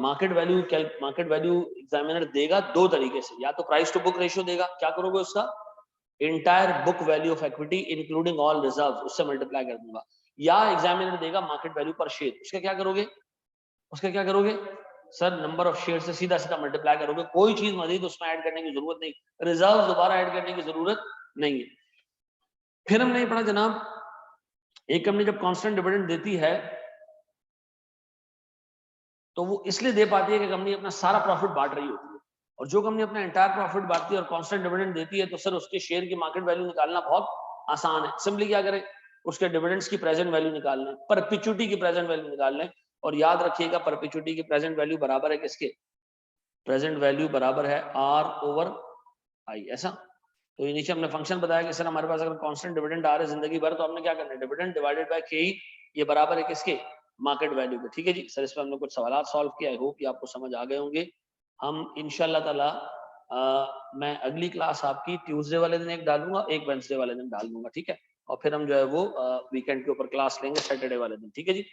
मार्केट वैल्यू एग्जामिनर देगा दो तरीके से, या तो प्राइस टू बुक रेशियो देगा, क्या करोगे उसका entire book value of equity including all reserve, उससे मल्टीप्लाई कर दूंगा, या एग्जामिनर देगा मार्केट वैल्यू पर शेयर, उसका क्या करोगे सर नंबर ऑफ शेयर से सीधा सीधा मल्टीप्लाई करोगे, कोई चीज मजीद उसमें ऐड करने की जरूरत नहीं, रिजर्व दोबारा ऐड करने की जरूरत नहीं है। फिर हमने ये पढ़ा जनाब, एक कंपनी जब कांस्टेंट डिविडेंड देती है तो वो इसलिए दे पाती है कि कंपनी अपना सारा प्रॉफिट बांट रही होती है, और जो कंपनी अपना एंटायर प्रॉफिट बांटती है और कांस्टेंट डिविडेंड देती है तो सर उसके शेयर की मार्केट वैल्यू निकालना बहुत आसान है। सिंपली क्या करें, उसके डिविडेंड्स की प्रेजेंट वैल्यू निकाल लें, परपेचुइटी की प्रेजेंट वैल्यू निकाल लें, और याद रखिएगा परपेचुइटी की प्रेजेंट वैल्यू बराबर है किसके, प्रेजेंट वैल्यू बराबर है आर ओवर आई, ऐसा। तो ये नीचे हमने फंक्शन बताया कि सर हमारे पास अगर कांस्टेंट डिविडेंड आ रहा है जिंदगी भर तो हमने क्या करना है, डिविडेंड डिवाइडेड बाय के, ये बराबर है किसके, मार्केट वैल्यू के, ठीक है जी। सर इस पर हमने कुछ सवाल सॉल्व किया, आई होप ये आपको समझ आ गए होंगे। हम इंशाल्लाह ताला मैं अगली क्लास आपकी ट्यूसडे वाले दिन एक डालूंगा, एक वेडनेसडे वाले दिन डाल दूंगा, ठीक है, और फिर हम जो है वो वीकेंड के ऊपर क्लास लेंगे सैटरडे वाले दिन, ठीक है जी।